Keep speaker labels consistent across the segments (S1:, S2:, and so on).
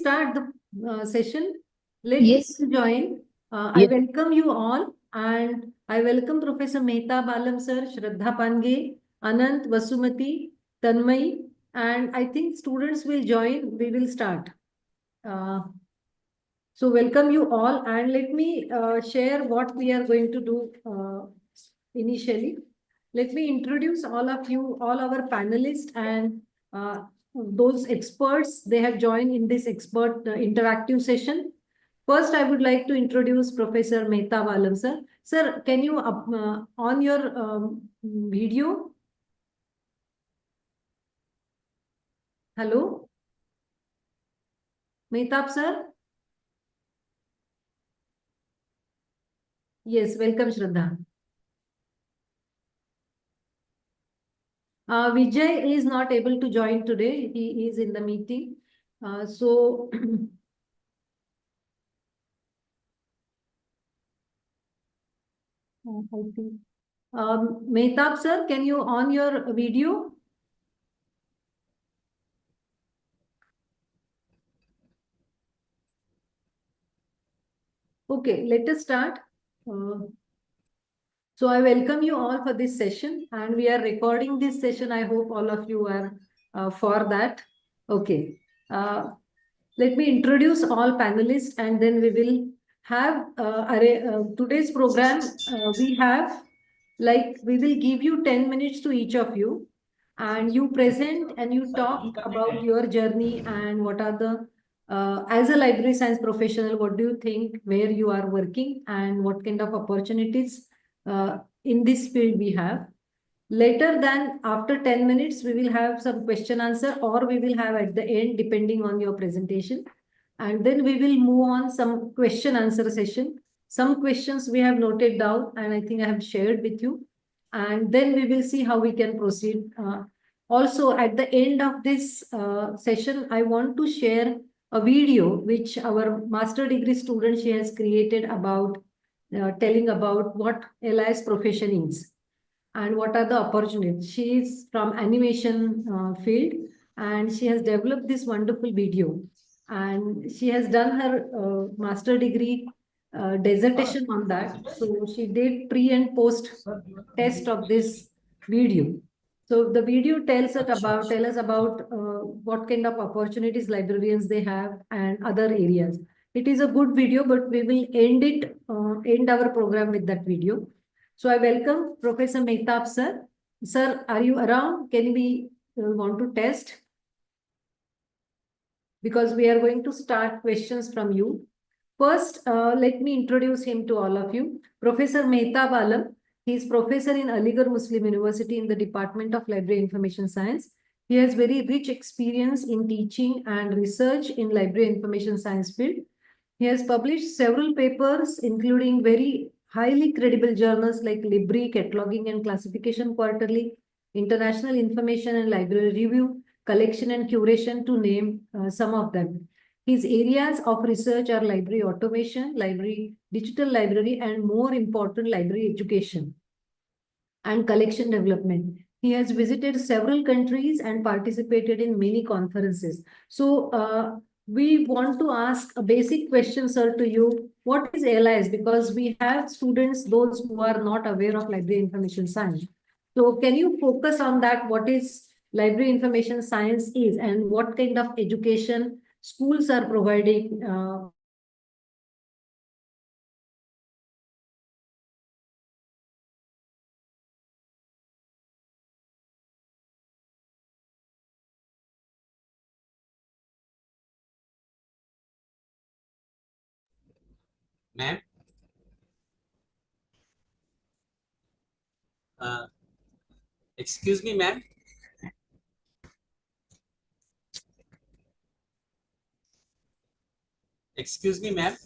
S1: Start the session. Let
S2: Yes.
S1: me join. I
S2: Yes.
S1: welcome you all, and I welcome Professor Mehta Balam sir, Shraddha Pange, Anant, Vasumati, Tanmay, and I think students will join. We will start. Uh, so welcome you all, and let me share what we are going to do initially. Let me introduce all of you, all our panelists and those experts. They have joined in this expert interactive session. First, I would like to introduce Professor Mehta Valam, sir. Sir, can you on your video? Hello, Mehtab, sir. Yes, welcome, Shraddha. Vijay is not able to join today. He is in the meeting. So I think Mehtab, sir, can you on your video? Okay, let us start. So I welcome you all for this session, and we are recording this session. I hope all of you are for that. Okay. Let me introduce all panelists, and then we will have today's program. We have we will give you 10 minutes to each of you, and you present and you talk about your journey and what are the as a library science professional, what do you think, where you are working, and what kind of opportunities in this field we have. Later than after 10 minutes, we will have some question answer, or we will have at the end, depending on your presentation. And then we will move on some question answer session. Some questions we have noted down, and I think I have shared with you. And then we will see how we can proceed. Also, at the end of this session, I want to share a video which our master degree student she has created about telling about what LIS profession is and what are the opportunities. She is from animation field, and she has developed this wonderful video, and she has done her master degree dissertation on that. So she did pre and post test of this video. So the video tell us about what kind of opportunities librarians they have and other areas. It is a good video, but we will end our program with that video. So I welcome Professor Mehtab, sir. Sir, are you around? Can we want to test? Because we are going to start questions from you. First, let me introduce him to all of you. Professor Mehtab Alam. He is professor in Aligarh Muslim University in the Department of Library Information Science. He has very rich experience in teaching and research in library information science field. He has published several papers, including very highly credible journals like Libri, Cataloging and Classification Quarterly, International Information and Library Review, Collection and Curation, to name some of them. His areas of research are library automation, library, digital library, and more important, library education and collection development. He has visited several countries and participated in many conferences. So we want to ask a basic question, sir, to you. What is LIS? Because we have students, those who are not aware of library information science. So can you focus on that? What is library information science is, and what kind of education schools are providing
S3: Ma'am, excuse me, ma'am. Excuse me, ma'am.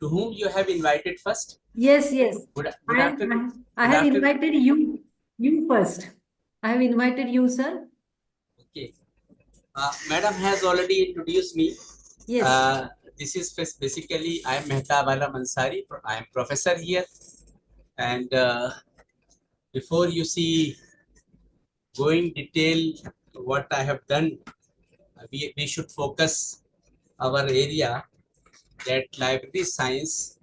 S3: To whom you have invited first?
S1: Yes, yes.
S3: Good
S1: I
S3: afternoon.
S1: have invited you first. I have invited you, sir.
S3: Okay. Madam has already introduced me.
S1: Yes.
S3: This is basically, I am Mehta Bala Mansari. I am professor here. And before you see going detail what I have done, we should focus our area that library science.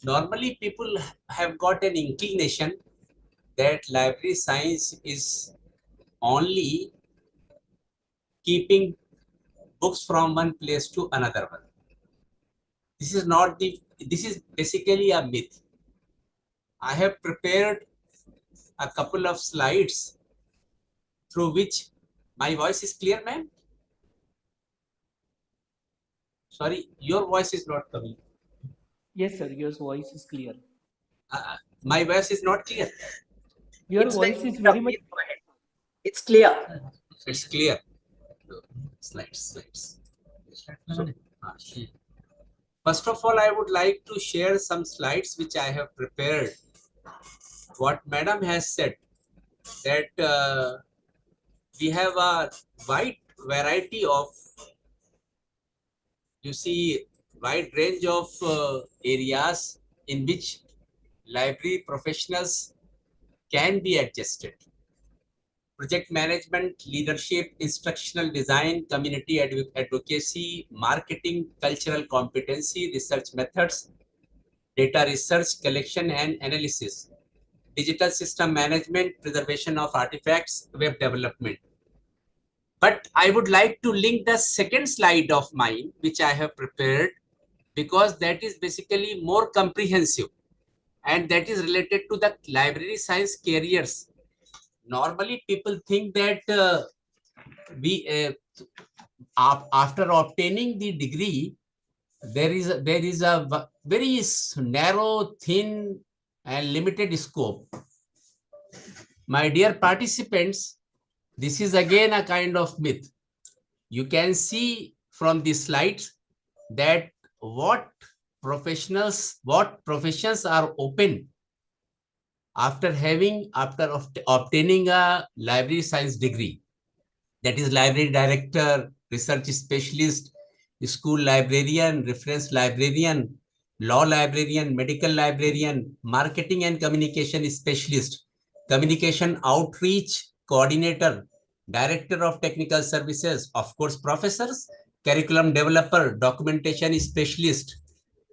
S3: Normally, people have got an inclination that library science is only keeping books from one place to another one. This is not the, this is basically a myth. I have prepared a couple of slides through which my voice is clear, ma'am. Sorry, your voice is not coming.
S2: Yes, sir. Your voice is clear.
S3: My voice is not clear.
S2: Your voice is very much.
S4: It's clear.
S3: It's clear. Slides. So, first of all, I would like to share some slides which I have prepared. What Madam has said, that we have a wide variety of, you see, wide range of areas in which library professionals can be adjusted. Project management, leadership, instructional design, community advocacy, marketing, cultural competency, research methods, data research, collection and analysis, digital system management, preservation of artifacts, web development. But I would like to link the second slide of mine, which I have prepared, because that is basically more comprehensive and that is related to the library science careers. Normally, people think that after obtaining the degree, there is a very narrow, thin, and limited scope. My dear participants, this is again a kind of myth. You can see from the slides that what professions are open after obtaining a library science degree. That is library director, research specialist, school librarian, reference librarian, law librarian, medical librarian, marketing and communication specialist, communication outreach coordinator, director of technical services, of course, professors, curriculum developer, documentation specialist,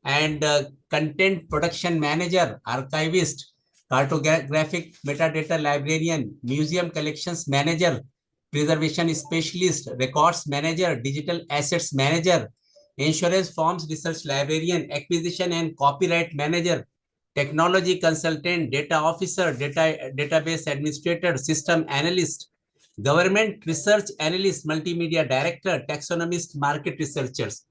S3: and content production manager, archivist, cartographic metadata librarian, museum collections manager, preservation specialist, records manager, digital assets manager, insurance forms research librarian, acquisition and copyright manager, technology consultant, data officer, database administrator, system analyst, government research analyst, multimedia director, taxonomist, market researchers.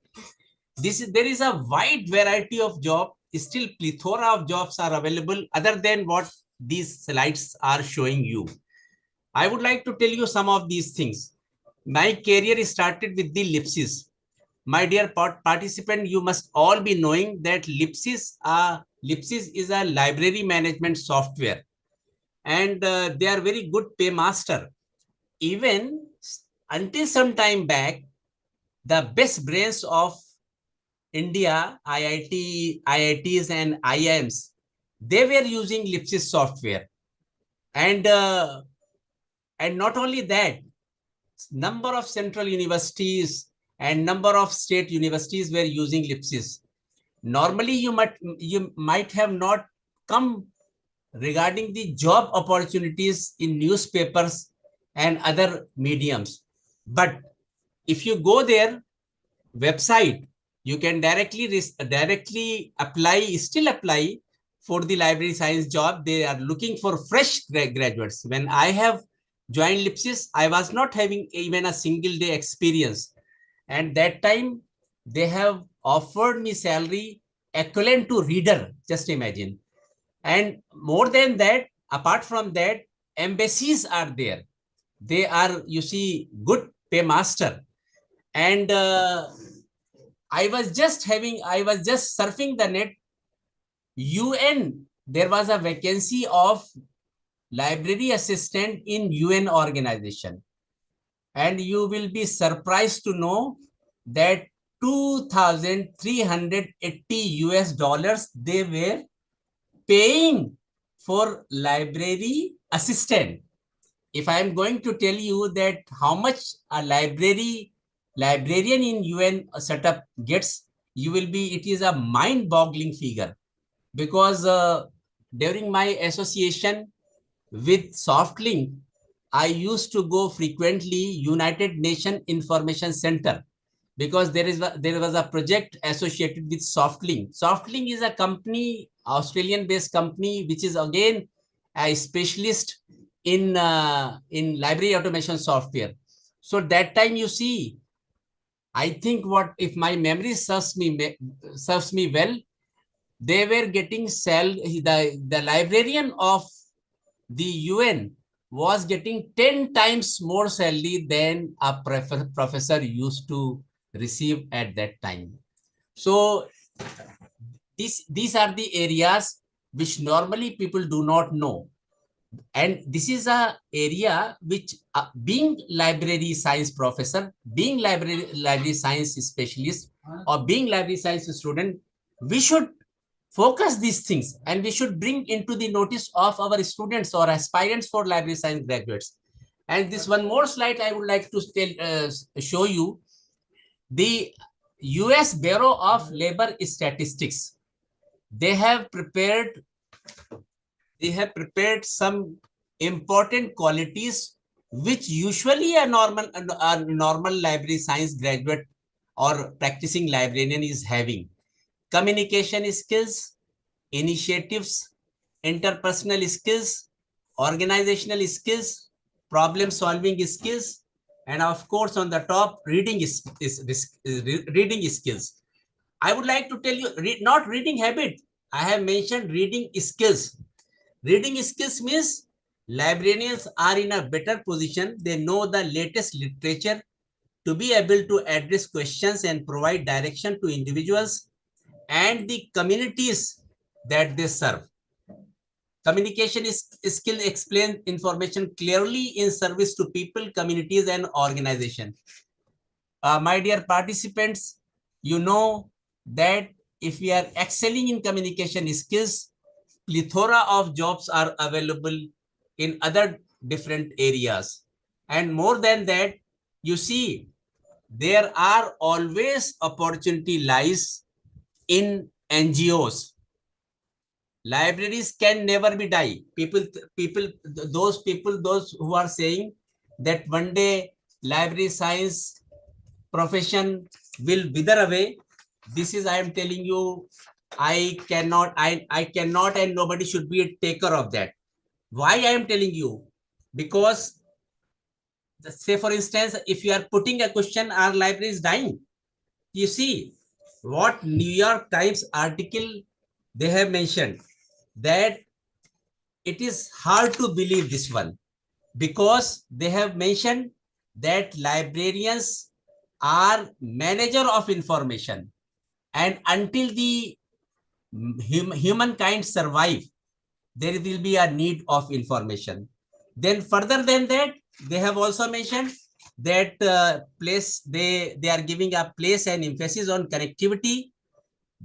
S3: There is a wide variety of job. Still plethora of jobs are available other than what these slides are showing you. I would like to tell you some of these things. My career started with the LIPSIS. My dear participant, you must all be knowing that LIPSIS is a library management software, and they are very good paymaster. Even until some time back, the best brains of India, IITs and IIMs, they were using LIPSIS software. And not only that, number of central universities and number of state universities were using LIPSIS. Normally, you might have not come regarding the job opportunities in newspapers and other mediums. But if you go there, website, you can directly apply for the library science job. They are looking for fresh graduates. When I have joined LIPSIS, I was not having even a single day experience. And that time, they have offered me salary equivalent to reader, just imagine. And more than that, apart from that, embassies are there. They are, you see, good paymaster. And I was just surfing the net. UN, there was a vacancy of library assistant in UN organization. And you will be surprised to know that $2,380 they were paying for library assistant. if I am going to tell you that how much a librarian in UN setup gets, it is a mind-boggling figure, because during my association with SoftLink, I used to go frequently United Nations Information Center, because there was a project associated with SoftLink. SoftLink is a company, Australian-based company, which is again a specialist in library automation software. So that time, you see, I think, what if my memory serves me well, they were getting the librarian of the UN was getting 10 times more salary than a professor used to receive at that time. So these are the areas which normally people do not know. And this is a area which, being library science professor, being library science specialist, or being library science student, we should focus these things, and we should bring into the notice of our students or aspirants for library science graduates. And this one more slide I would like to show you. The US Bureau of Labor Statistics, they have prepared some important qualities which usually a normal library science graduate or practicing librarian is having: communication skills, initiatives, interpersonal skills, organizational skills, problem solving skills, and of course on the top, reading reading skills. I would like to tell you, not reading habit. I have mentioned reading skills. Reading skills means librarians are in a better position. They know the latest literature to be able to address questions and provide direction to individuals and the communities that they serve. Communication skill explains information clearly in service to people, communities, and organizations. My dear participants, you know that if we are excelling in communication skills, plethora of jobs are available in other different areas. And more than that, you see, there are always opportunity lies in NGOs. Libraries can never be die. Those who are saying that one day library science profession will wither away, this is, I am telling you, I cannot, and nobody should be a taker of that. Why I am telling you? Because, say for instance, if you are putting a question, our library is dying. You see what New York Times article they have mentioned, that it is hard to believe this one, because they have mentioned that librarians are manager of information, and until the humankind survive, there will be a need of information. Then further than that, they have also mentioned that they are giving a place and emphasis on connectivity.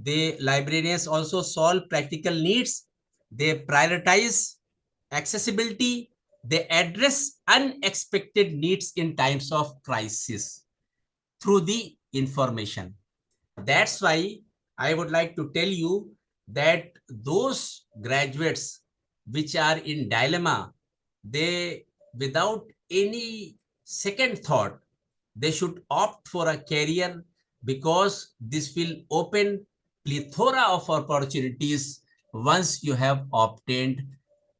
S3: The librarians also solve practical needs. They prioritize accessibility. They address unexpected needs in times of crisis through the information. That's why I would like to tell you that those graduates which are in dilemma, they, without any second thought, they should opt for a career, because this will open plethora of opportunities once you have obtained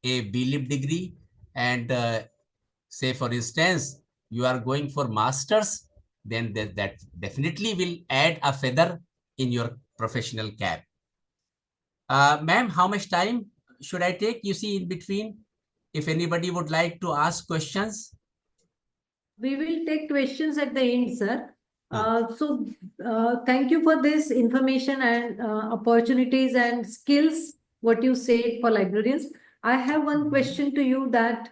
S3: a B.Lib degree. And say for instance, you are going for masters, then that definitely will add a feather in your professional cap. Ma'am, how much time should I take? You see, in between, if anybody would like to ask questions.
S1: We will take questions at the end, sir. Thank you for this information and opportunities and skills, what you say for librarians. I have one question to you, that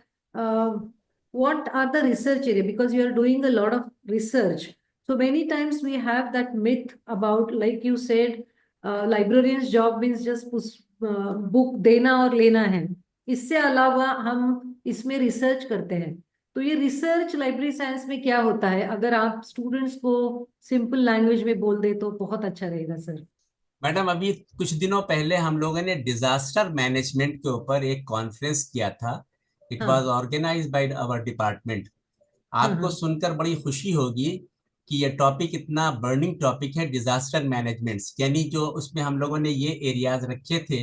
S1: what are the research area? Because you are doing a lot of research. So many times we have that myth about, like you said, librarian's job means just book देना और लेना है. इससे अलावा हम इसमें research करते हैं. तो ये रिसर्च लाइब्रेरी साइंस में क्या होता है, अगर आप स्टूडेंट्स को सिंपल लैंग्वेज में बोल दे तो बहुत अच्छा रहेगा सर।
S3: मैडम, अभी कुछ दिनों पहले हम लोगों ने डिजास्टर मैनेजमेंट के ऊपर एक कॉन्फ्रेंस किया था। इट वाज
S1: हाँ
S3: ऑर्गेनाइज्ड बाय आवर डिपार्टमेंट।
S1: हाँ
S3: आपको
S1: हाँ।
S3: सुनकर बड़ी खुशी होगी कि ये टॉपिक इतना बर्निंग टॉपिक है, डिजास्टर मैनेजमेंट। यानी जो उसमें हम लोगों ने ये एरियाज रखे थे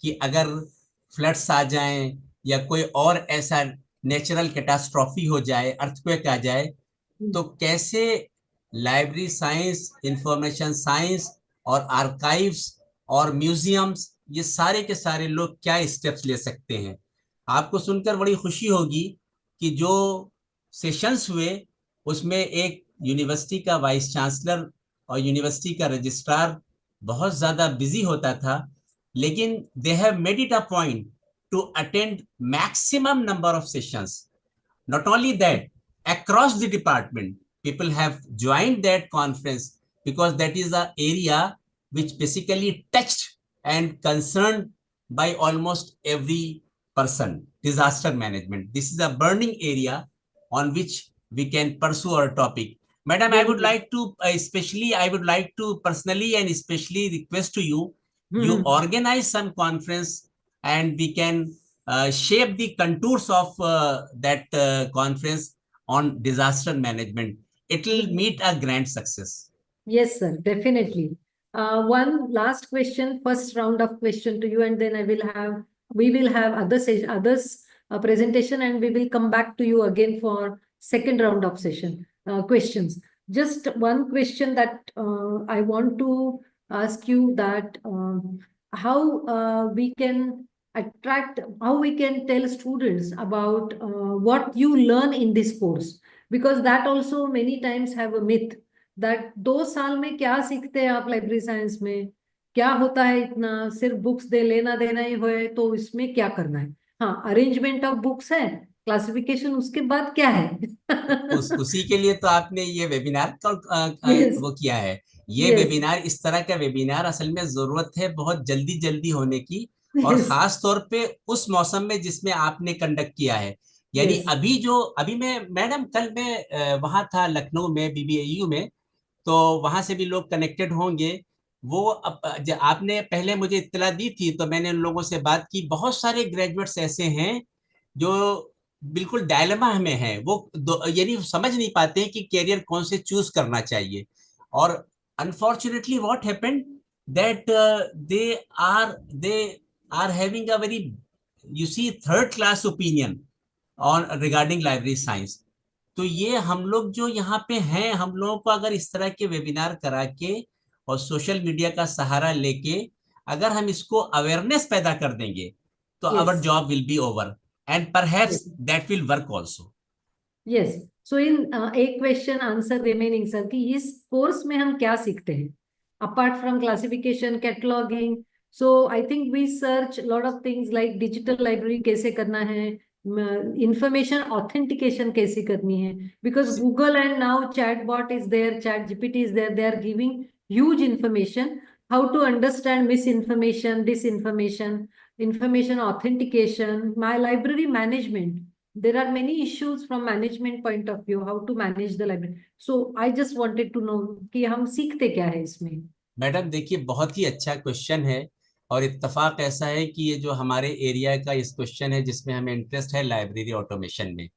S3: कि अगर फ्लड्स आ जाएं या कोई और ऐसा नेचुरल कैटास्ट्रॉफी हो जाए, अर्थक्वेक आ जाए, तो कैसे लाइब्रेरी साइंस, इंफॉर्मेशन साइंस और आर्काइव्स और म्यूजियम्स, ये सारे के सारे लोग क्या स्टेप्स ले सकते हैं। आपको सुनकर बड़ी खुशी होगी कि जो सेशंस हुए उसमें एक यूनिवर्सिटी का वाइस चांसलर और यूनिवर्सिटी का रजिस्ट्रार बहुत ज्यादा बिजी होता था, लेकिन they have made it a point two attend maximum number of sessions. Not only that, across the department, people have joined that conference because that is an area which basically touched and concerned by almost every person. Disaster management. This is a burning area on which we can pursue our topic. Madam, I
S1: Very
S3: would
S1: good.
S3: like to, especially, I would like to personally and especially request to you, you
S1: hmm.
S3: organize some conference and we can shape the contours of that conference on disaster management. It will meet a grand success.
S1: Yes, sir, definitely. One last question, first round of question to you, and then we will have others presentation, and we will come back to you again for second round of session questions. Just one question that I want to ask you that how we can how we can tell students about what you learn in this course, because that also many times have a myth that 2 साल में क्या सीखते हैं आप library science में, क्या होता है इतना, सिर्फ बुक्स दे लेना देना ही हो तो इसमें क्या करना है। हाँ, अरेंजमेंट ऑफ बुक्स है, क्लासिफिकेशन, उसके बाद क्या है।
S3: उसी के लिए तो आपने ये वेबिनार
S1: यस
S3: वो किया है। ये
S1: यस
S3: वेबिनार, इस तरह का वेबिनार असल में जरूरत है बहुत जल्दी जल्दी होने की, और
S1: यस
S3: खास तौर पे उस मौसम में जिसमें आपने कंडक्ट किया है। यानी
S1: यस
S3: अभी मैं मैडम, कल मैं वहां था लखनऊ में बीबीएयू में, तो वहां से भी लोग कनेक्टेड होंगे। वो आपने पहले मुझे इत्तला दी थी तो मैंने उन लोगों से बात की। बहुत सारे ग्रेजुएट्स ऐसे हैं जो बिल्कुल डायलेमा में है, वो यानी समझ नहीं पाते हैं कि कैरियर कौन से चूज करना चाहिए। और unfortunately what happened that they they are having a very, you see, third class opinion on regarding library science. तो ये हम लोग जो यहाँ पे हैं, हम लोगों को अगर इस तरह के वेबिनार करा के और सोशल मीडिया का सहारा लेके अगर हम इसको अवेयरनेस पैदा कर देंगे, तो our
S1: yes
S3: job will be over and perhaps that will work also.
S1: Yes. So in एक क्वेश्चन आंसर रिमेनिंग सर, कि इस कोर्स में हम क्या सीखते हैं apart from classification cataloguing. So I think we search lot of things like digital library कैसे करना है, इंफॉर्मेशन ऑथेंटिकेशन कैसे करनी है, because Google and now chatbot is there, ChatGPT is there, they are giving huge information, how to understand misinformation, disinformation, information authentication, my library management. There are many issues from management point of view, how to manage the library. So I just wanted to know कि हम सीखते क्या है इसमें।
S3: Madam देखिए, बहुत ही अच्छा question है, और इत्तेफाक ऐसा है कि ये जो हमारे एरिया का इस क्वेश्चन है जिसमें हमें इंटरेस्ट है, लाइब्रेरी ऑटोमेशन में।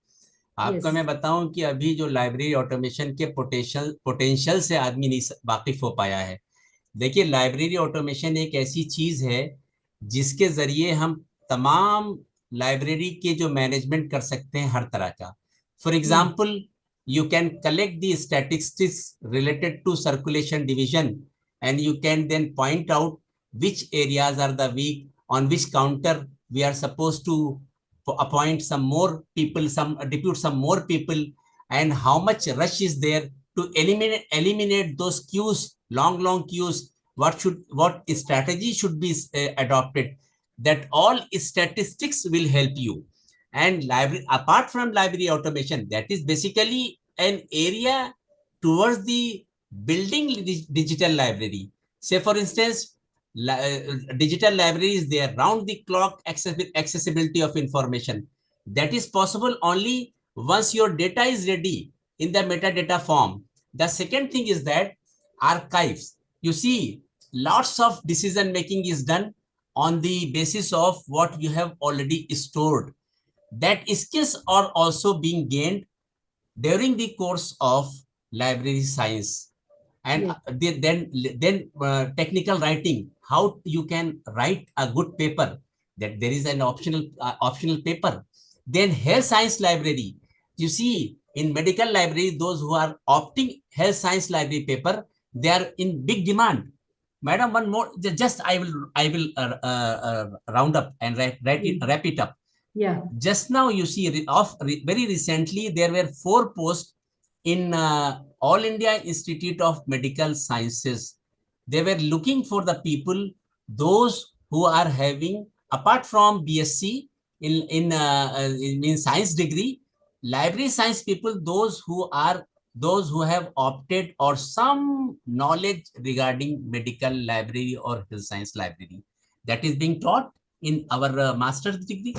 S3: आपको
S1: Yes,
S3: मैं बताऊं कि अभी जो लाइब्रेरी ऑटोमेशन के पोटेंशियल से आदमी नहीं वाकिफ हो पाया है। देखिए, लाइब्रेरी ऑटोमेशन एक ऐसी चीज है जिसके जरिए हम तमाम लाइब्रेरी के जो मैनेजमेंट कर सकते हैं हर तरह का। For example, you can collect the statistics related to circulation division, and you can then point out which areas are the weak, on which counter we are supposed to appoint some more people, some depute some more people, and how much rush is there to eliminate those queues, long queues. What strategy should be adopted? That all statistics will help you. And library, apart from library automation, that is basically an area towards the building digital library. Say for instance, digital library is there, round the clock accessibility of information. That is possible only Once your data is ready in the metadata form, the second thing is that archives. You see, lots of decision making is done on the basis of what you have already stored. That skills are also being gained during the course of library science. And
S1: Yes.
S3: then technical writing, how you can write a good paper, that there is an optional paper. Then health science library, you see, in medical library, those who are opting health science library paper, they are in big demand. Madam, one more, just I will round up and wrap it up.
S1: Yeah.
S3: Just now you see very recently there were 4 posts in All India Institute of Medical Sciences. They were looking for the people, those who are having, apart from BSc in science degree, library science people, those who have opted or some knowledge regarding medical library or health science library, that is being taught in our master's degree.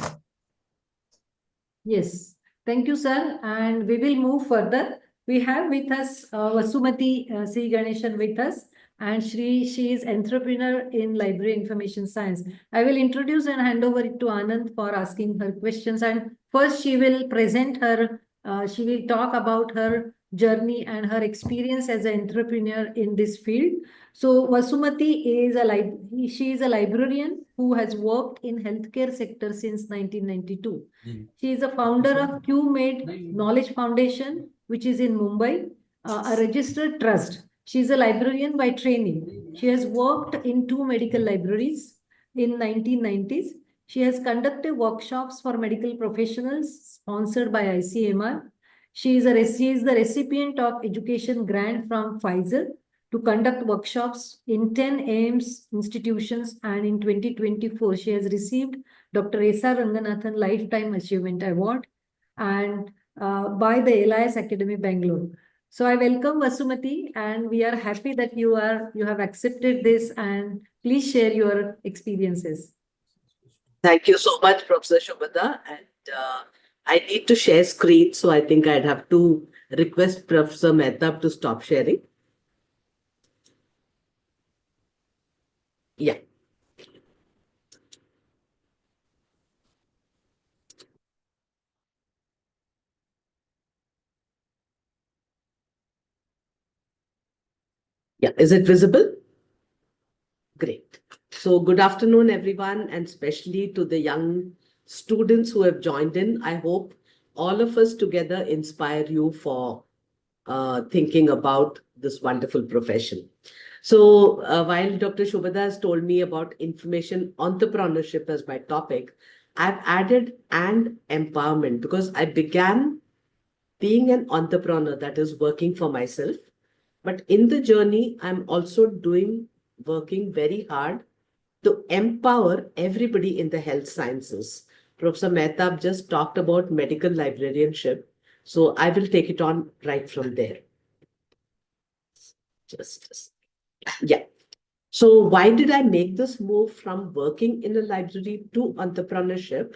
S1: Yes, thank you, sir. And we will move further. We have with us Vasumati C. Ganeshan with us, and she is entrepreneur in library information science. I will introduce and hand over it to Anand for asking her questions. And first, she will present her. She will talk about her journey and her experience as an entrepreneur in this field. So Vasumati is she is a librarian who has worked in healthcare sector since 1992. She is a founder of Q-Made Knowledge Foundation, which is in Mumbai, a registered trust. She is a librarian by training. She has worked in 2 medical libraries in 1990s. She has conducted workshops for medical professionals sponsored by ICMR. She is the recipient of education grant from Pfizer to conduct workshops in 10 AIMS institutions, and in 2024 she has received Dr. S.R. Ranganathan Lifetime Achievement Award and by the Elias Academy, Bangalore. So I welcome Vasumati, and we are happy that you have accepted this, and please share your experiences.
S4: Thank you so much, Professor Shobhata. And I need to share screen, so I think I'd have to request Professor Mehtab to stop sharing. Yeah. Yeah, is it visible? Great. So good afternoon, everyone, and especially to the young students who have joined in. I hope all of us together inspire you for thinking about this wonderful profession. So while Dr. Shobhata has told me about information entrepreneurship as my topic, I've added and empowerment because I began being an entrepreneur, that is working for myself. But in the journey, I'm also working very hard to empower everybody in the health sciences. Professor Mehtab just talked about medical librarianship. So I will take it on right from there. Yeah. So why did I make this move from working in a library to entrepreneurship?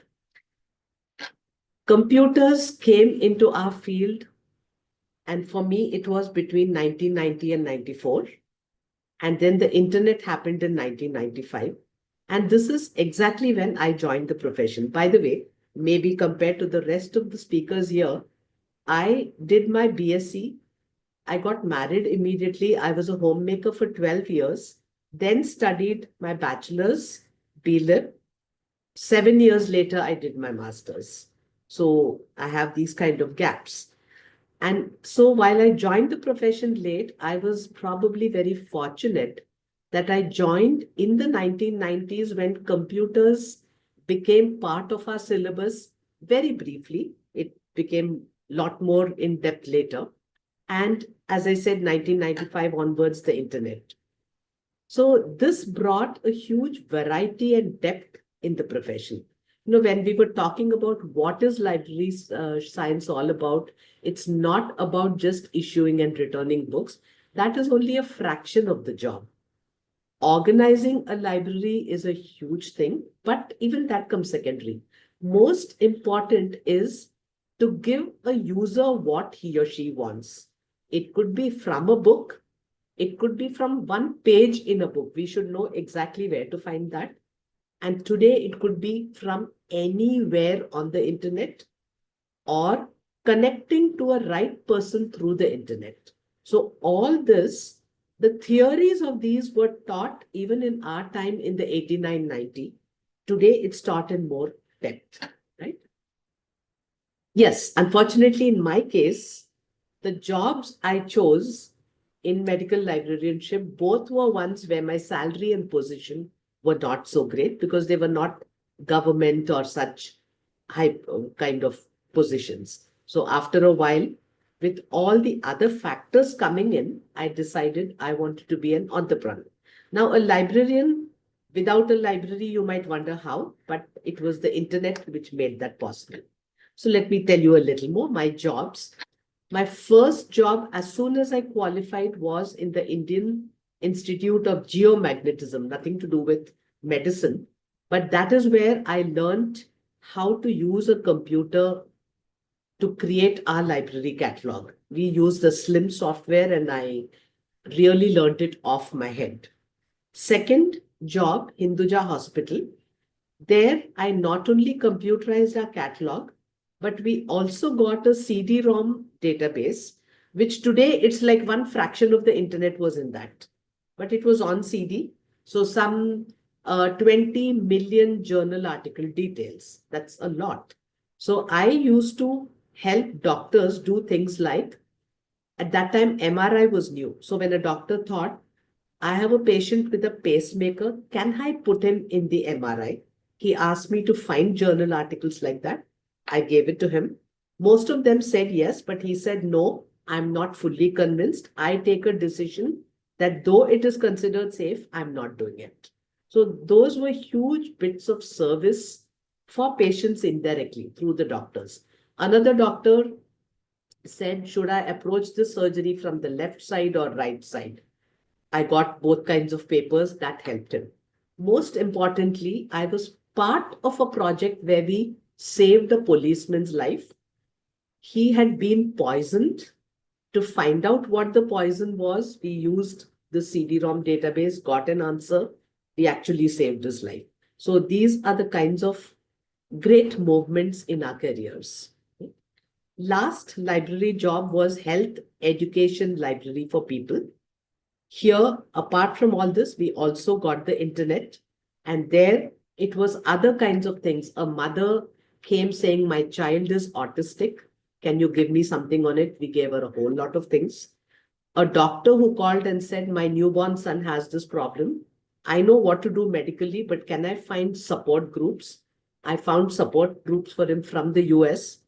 S4: Computers came into our field, and for me, it was between 1990 and 94. And then the internet happened in 1995. And this is exactly when I joined the profession. By the way, maybe compared to the rest of the speakers here, I did my BSc. I got married immediately. I was a homemaker for 12 years, then studied my bachelor's, B.Lib. 7 years later, I did my master's. So I have these kind of gaps. And so while I joined the profession late, I was probably very fortunate that I joined in the 1990s when computers became part of our syllabus very briefly. It became a lot more in depth later. And as I said, 1995 onwards, the internet. So this brought a huge variety and depth in the profession. When we were talking about what is library science all about, it's not about just issuing and returning books. That is only a fraction of the job. Organizing a library is a huge thing, but even that comes secondary. Most important is to give a user what he or she wants. It could be from a book. It could be from one page in a book. We should know exactly where to find that. And today it could be from anywhere on the internet or connecting to a right person through the internet. So all this, the theories of these were taught even in our time in the 89-90. Today it's taught in more depth, right? Yes, unfortunately, in my case, the jobs I chose in medical librarianship, both were ones where my salary and position were not so great because they were not government or such high kind of positions. So after a while, with all the other factors coming in, I decided I wanted to be an entrepreneur. Now, a librarian, without a library, you might wonder how, but it was the internet which made that possible. So let me tell you a little more. My jobs. My first job, as soon as I qualified, was in the Indian Institute of Geomagnetism, nothing to do with medicine. But that is where I learned how to use a computer to create our library catalog. We used the Slim software and I really learned it off my head. Second job, Hinduja Hospital. There, I not only computerized our catalog, but we also got a CD-ROM database, which today it's like one fraction of the internet was in that. But it was on CD. So some 20 million journal article details. That's a lot. So I used to help doctors do things like, at that time, MRI was new. So when a doctor thought, I have a patient with a pacemaker, can I put him in the MRI? He asked me to find journal articles like that. I gave it to him. Most of them said yes, but he said, no, I'm not fully convinced. I take a decision that though it is considered safe, I'm not doing it. So those were huge bits of service for patients indirectly through the doctors. Another doctor said, should I approach this surgery from the left side or right side? I got both kinds of papers that helped him. Most importantly, I was part of a project where we saved a policeman's life. He had been poisoned. To find out what the poison was, we used the CD-ROM database, got an answer. We actually saved his life. So these are the kinds of great movements in our careers. Last library job was health education library for people. Here, apart from all this, we also got the internet, and there it was other kinds of things. A mother came saying, my child is autistic. Can you give me something on it? We gave her a whole lot of things. A doctor who called and said, my newborn son has this problem. I know what to do medically, but can I find support groups? I found support groups for him from the US.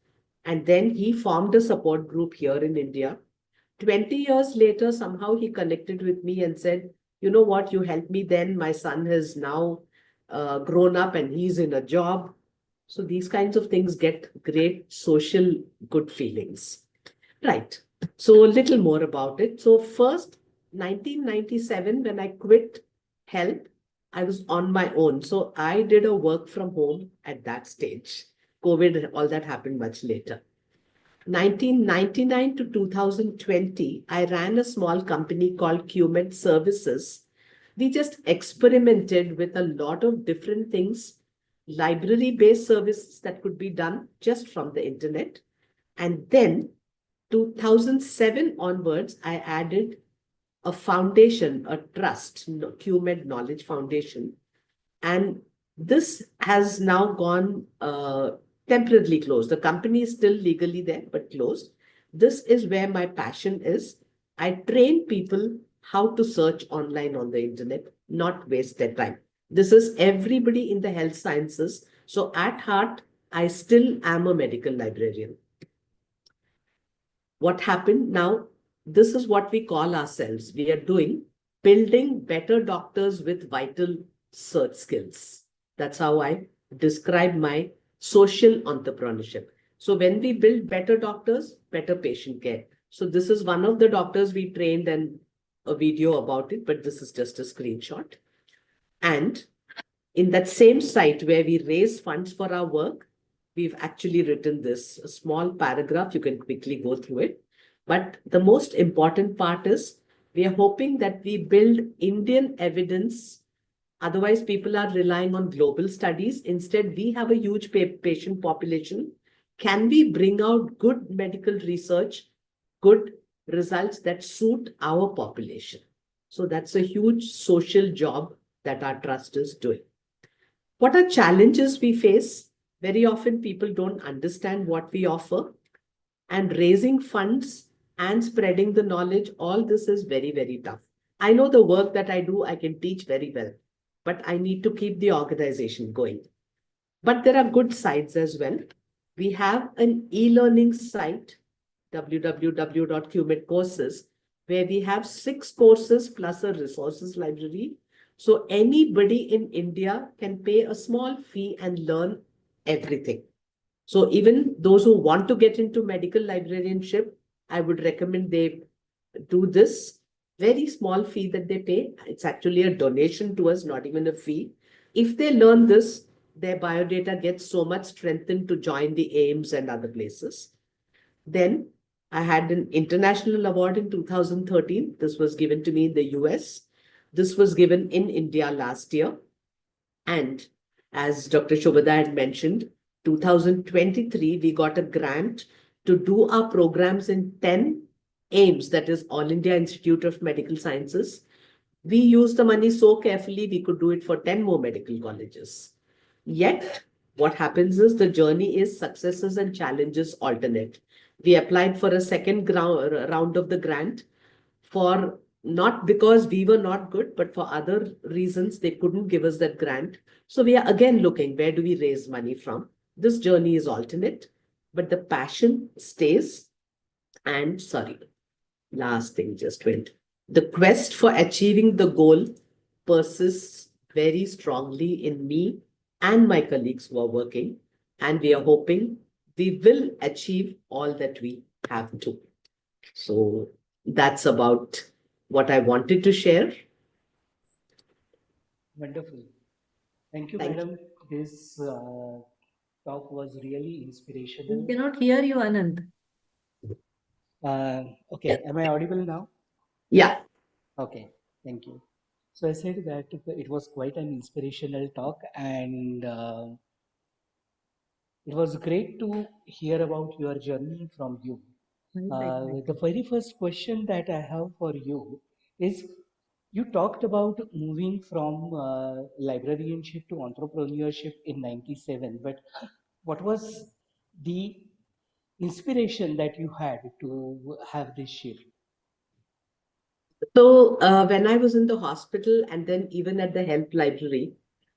S4: And then he formed a support group here in India. 20 years later, somehow he connected with me and said, you know what, you helped me then. My son has now grown up and he's in a job. So these kinds of things get great social good feelings. Right. So a little more about it. So first, 1997, when I quit help, I was on my own. So I did a work from home at that stage. COVID, all that happened much later. 1999 to 2020, I ran a small company called QMed Services. We just experimented with a lot of different things, library-based services that could be done just from the internet. And then 2007 onwards, I added a foundation, a trust, QMed Knowledge Foundation. And this has now gone temporarily closed. The company is still legally there, but closed. This is where my passion is. I train people how to search online on the internet, not waste their time. This is everybody in the health sciences. So at heart, I still am a medical librarian. What happened now? This is what we call ourselves. We are doing building better doctors with vital search skills. That's how I describe my social entrepreneurship. So when we build better doctors, better patient care. So this is one of the doctors we trained and a video about it, but this is just a screenshot. And in that same site where we raise funds for our work, we've actually written this a small paragraph. You can quickly go through it. But the most important part is we are hoping that we build Indian evidence. Otherwise, people are relying on global studies. Instead, we have a huge patient population. Can we bring out good medical research, good results that suit our population? So that's a huge social job that our trust is doing. What are challenges we face? Very often, people don't understand what we offer, and raising funds and spreading the knowledge, all this is very, very tough. I know the work that I do, I can teach very well, but I need to keep the organization going. But there are good sides as well. We have an e-learning site, www.qmitcourses, where we have 6 courses plus a resources library. So anybody in India can pay a small fee and learn everything. So even those who want to get into medical librarianship, I would recommend they do this very small fee that they pay. It's actually a donation to us, not even a fee. If they learn this, their biodata gets so much strengthened to join the AIMS and other places. Then I had an international award in 2013. This was given to me in the US. This was given in India last year. And as Dr. Shobhada had mentioned, 2023, we got a grant to do our programs in 10 AIMS, that is All India Institute of Medical Sciences. We used the money so carefully, we could do it for 10 more medical colleges. Yet, what happens is the journey is successes and challenges alternate. We applied for a second round of the grant for not because we were not good, but for other reasons, they couldn't give us that grant. So we are again looking, where do we raise money from? This journey is alternate, but the passion stays. And sorry, last thing just went. The quest for achieving the goal persists very strongly in me and my colleagues who are working, and we are hoping we will achieve all that we have to. So that's about what I wanted to share.
S2: Wonderful. Thank you,
S4: Thank you.
S2: madam. This talk was really
S1: We
S2: inspirational.
S1: cannot hear you, Anand.
S2: Okay, am I audible now?
S4: Yeah.
S2: Okay, thank you. So I said that it was quite an inspirational talk, and it was great to hear about your journey from you. The very first question that I have for you is, you talked about moving from librarianship to entrepreneurship in 97, but what was the inspiration that you had to have this shift?
S4: So when I was in the hospital and then even at the health library,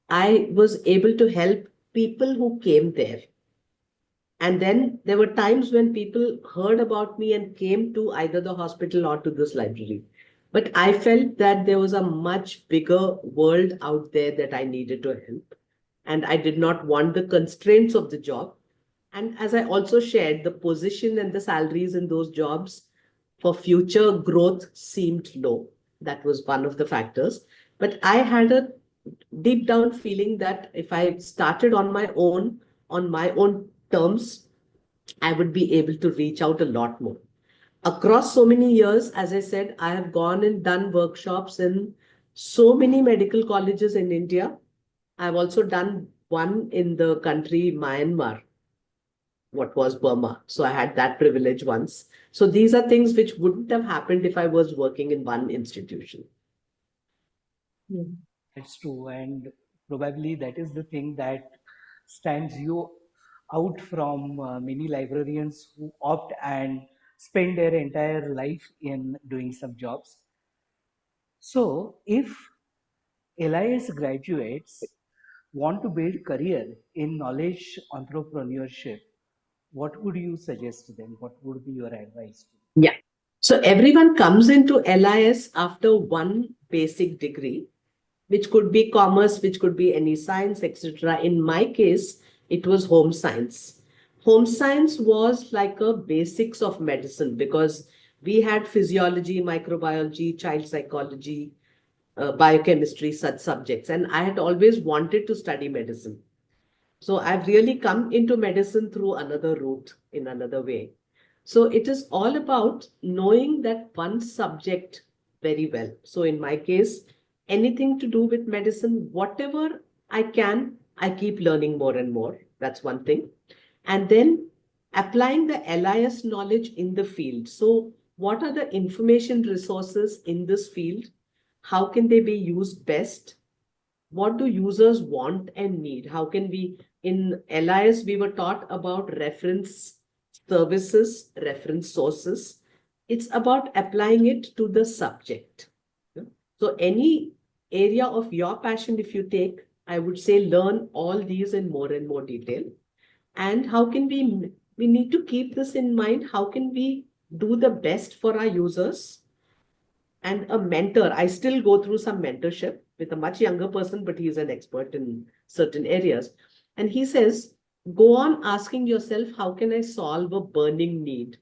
S4: I was able to help people who came there. And then there were times when people heard about me and came to either the hospital or to this library. But I felt that there was a much bigger world out there that I needed to help. And I did not want the constraints of the job. And as I also shared, the position and the salaries in those jobs for future growth seemed low. That was one of the factors. But I had a deep down feeling that if I started on my own terms, I would be able to reach out a lot more. Across so many years, as I said, I have gone and done workshops in so many medical colleges in India. I've also done one in the country Myanmar, what was Burma. So I had that privilege once. So these are things which wouldn't have happened if I was working in one institution.
S1: Yeah.
S2: That's true, and probably that is the thing that stands you out from many librarians who opt and spend their entire life in doing some jobs. So, if LIS graduates want to build career in knowledge entrepreneurship, what would you suggest to them? What would be your advice to them?
S4: Yeah. So everyone comes into LIS after one basic degree, which could be commerce, which could be any science, etc. In my case, it was home science. Home science was like a basics of medicine because we had physiology, microbiology, child psychology, biochemistry, such subjects. And I had always wanted to study medicine. So I've really come into medicine through another route in another way. So it is all about knowing that one subject very well. So in my case, anything to do with medicine, whatever I can, I keep learning more and more. That's one thing. And then applying the LIS knowledge in the field. So what are the information resources in this field? How can they be used best? What do users want and need? How can we, in LIS, we were taught about reference services, reference sources. It's about applying it to the subject. Yeah. So any area of your passion, if you take, I would say learn all these in more and more detail. And how can we need to keep this in mind. How can we do the best for our users? And a mentor, I still go through some mentorship with a much younger person, but he's an expert in certain areas. And he says, go on asking yourself, how can I solve a burning need?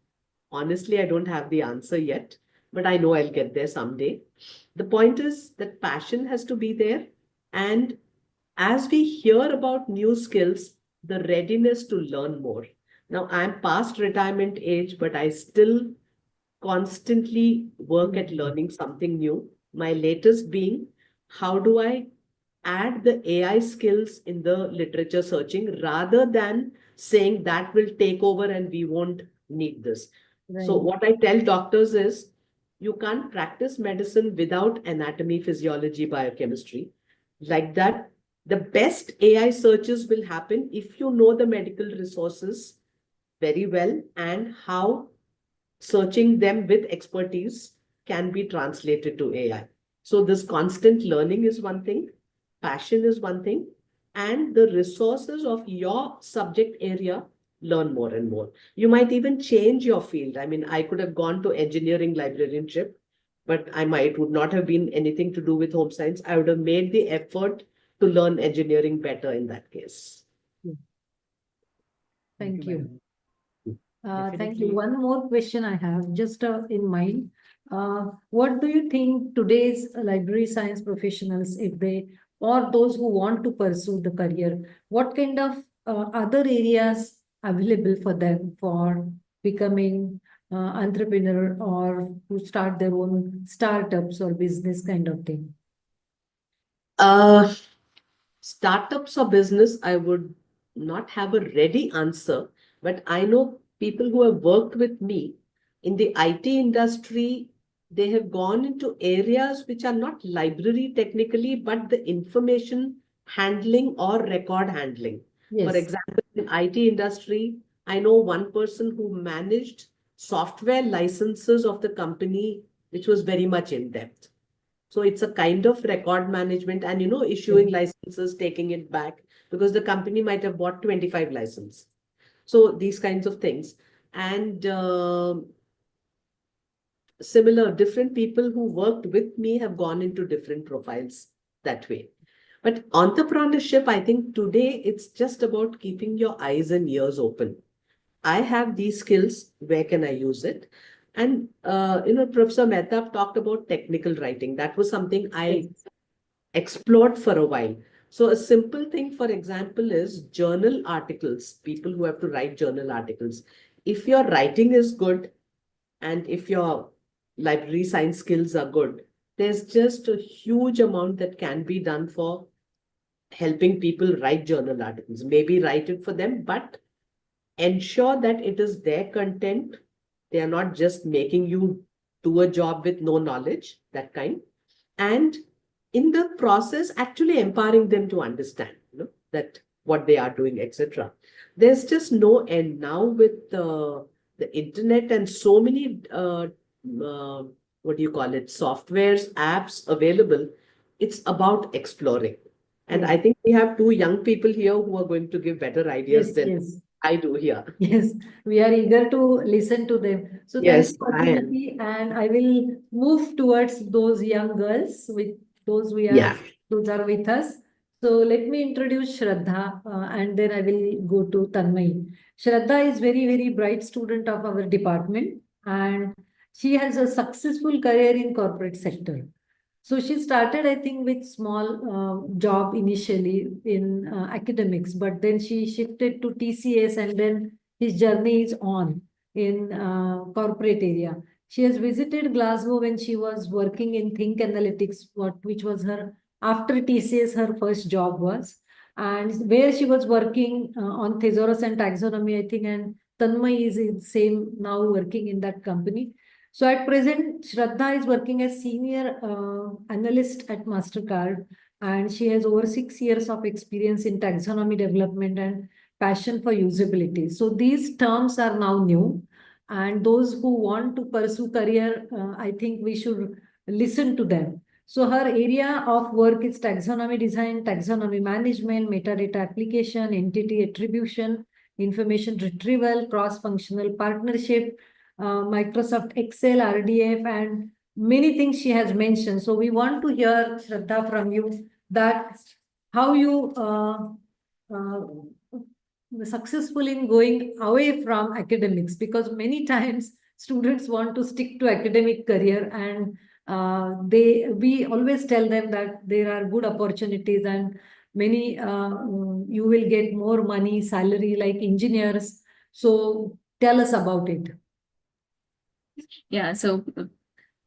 S4: Honestly, I don't have the answer yet, but I know I'll get there someday. The point is that passion has to be there. And as we hear about new skills, the readiness to learn more. Now, I'm past retirement age, but I still constantly work at learning something new. My latest being, how do I add the AI skills in the literature searching rather than saying that will take over and we won't need this. So
S1: Right.
S4: what I tell doctors is you can't practice medicine without anatomy, physiology, biochemistry. Like that, the best AI searches will happen if you know the medical resources very well and how searching them with expertise can be translated to AI. So this constant learning is one thing, passion is one thing, and the resources of your subject area, learn more and more. You might even change your field. I mean, I could have gone to engineering librarianship, but I might would not have been anything to do with home science. I would have made the effort to learn engineering better in that case.
S1: Thank you.
S2: madam.
S1: Thank you.
S2: Definitely.
S1: One more question I have just in mind. What do you think today's library science professionals, if they, or those who want to pursue the career, what kind of other areas available for them for becoming entrepreneur or to start their own startups or business kind of thing?
S4: Uh, Startups or business, I would not have a ready answer, but I know people who have worked with me in the IT industry. They have gone into areas which are not library technically, but the information handling or record handling. For
S1: Yes.
S4: example, in IT industry, I know one person who managed software licenses of the company, which was very much in depth. So it's a kind of record management and, issuing licenses, taking it back because the company might have bought 25 licenses. So these kinds of things. And similar, different people who worked with me have gone into different profiles that way. But entrepreneurship, I think today it's just about keeping your eyes and ears open. I have these skills, where can I use it? And, Professor Mehta talked about technical writing. That was something I
S1: Yes.
S4: explored for a while. So a simple thing, for example, is journal articles, people who have to write journal articles. If your writing is good and if your library science skills are good, there's just a huge amount that can be done for helping people write journal articles. Maybe write it for them, but ensure that it is their content. They are not just making you do a job with no knowledge, that kind. And in the process, actually empowering them to understand, that what they are doing, etc. There's just no end now with the internet and so many, what do you call it, softwares, apps available. It's about exploring. And
S1: Yes.
S4: I think we have two young people here who are going to give better ideas
S1: Yes.
S4: than
S1: Yes.
S4: I do here.
S1: Yes, we are eager to listen to them. So thank
S4: Yes,
S1: you,
S4: I am.
S1: Aditi, and I will move towards those young girls with those
S4: Yeah.
S1: those are with us. So let me introduce Shraddha, and then I will go to Tanmay. Shraddha is very bright student of our department, and she has a successful career in corporate sector. So she started, I think, with small job initially in academics, but then she shifted to TCS, and then his journey is on in corporate area. She has visited Glasgow when she was working in Think Analytics, which was her, after TCS, her first job was, and where she was working on thesaurus and taxonomy, I think, and Tanmay is in same now working in that company. So at present, Shraddha is working as senior analyst at MasterCard, and she has over 6 years of experience in taxonomy development and passion for usability. So these terms are now new, and those who want to pursue career, I think we should listen to them. So her area of work is taxonomy design, taxonomy management, metadata application, entity attribution, information retrieval, cross-functional partnership, Microsoft Excel, RDF, and many things she has mentioned. So we want to hear, Shraddha, from you that how you successful in going away from academics, because many times students want to stick to academic career, and we always tell them that there are good opportunities and many you will get more money, salary like engineers. So tell us about it.
S5: Yeah, so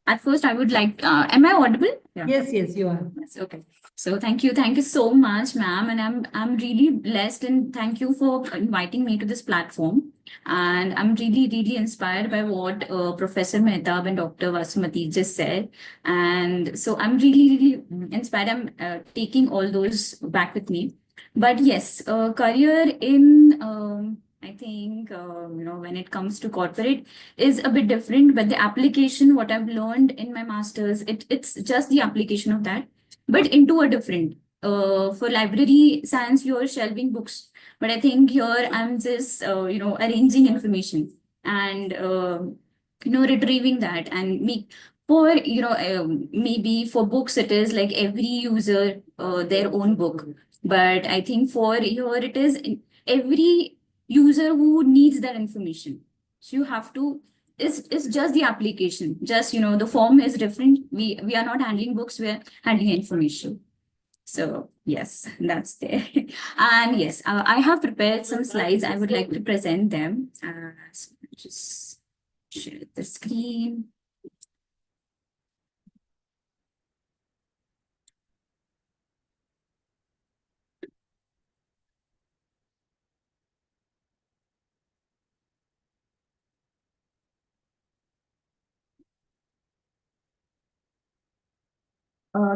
S5: at first I would like, am I audible? Yeah.
S1: Yes, you are.
S5: Yes, okay. So thank you so much, ma'am, and I'm really blessed, and thank you for inviting me to this platform. And I'm really inspired by what Professor Mehtab and Dr. Vasumati just said, and so I'm really inspired. I'm taking all those back with me. But yes, career in I think when it comes to corporate is a bit different, but the application, what I've learned in my master's, it's just the application of that, but into a different. For library science, you're shelving books, but I think here I'm just arranging information and retrieving that and make for maybe for books it is like every user their own book, but I think for here it is every user who needs that information. So you have to, it's just the application, just the form is different. We are not handling books, we are handling information. So yes, that's there. And yes, I have prepared some slides. I would like to present them. So just share the screen.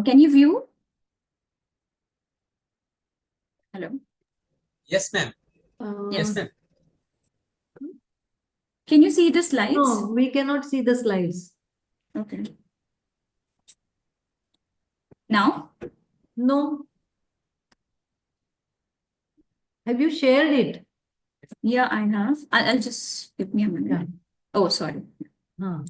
S5: Can you view? Hello?
S3: Yes, ma'am. Yes,
S1: Uh,
S3: ma'am.
S5: Can you see the slides?
S1: no, we cannot see the slides.
S5: Okay. Now?
S1: No. Have you shared it?
S5: Yeah, I have. I'll just give me a minute.
S1: Yeah.
S5: Oh, sorry.
S1: Huh.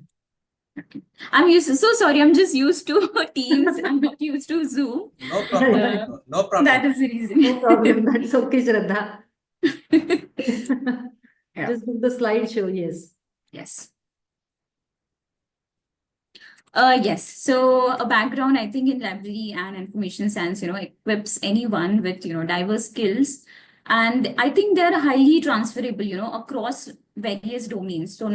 S5: Okay. I'm used to, so sorry, I'm just used to Teams. I'm not used to Zoom.
S3: No problem. No problem.
S5: That is the reason.
S1: No problem. That's okay, Shraddha.
S5: Yeah.
S1: Just do the slideshow, yes.
S5: Yes. Yes. So a background, I think, in library and information science, equips anyone with, diverse skills. And I think they're highly transferable, across various domains. So,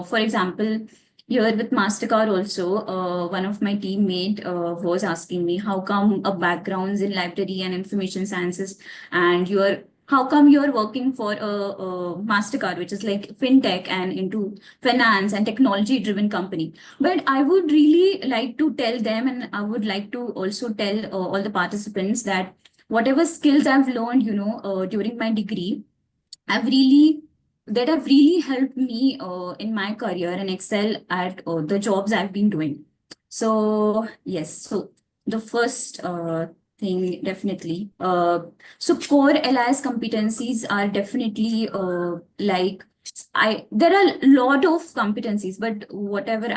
S5: for example, here with MasterCard also, one of my teammate was asking me, how come a backgrounds in library and information sciences, and how come you're working for a MasterCard, which is like fintech and into finance and technology driven company? But I would really like to tell them, and I would like to also tell all the participants that whatever skills I've learned, during my degree, have really helped me in my career and excel at the jobs I've been doing. So yes, so the first thing definitely. So core LIS competencies are definitely there are a lot of competencies, but whatever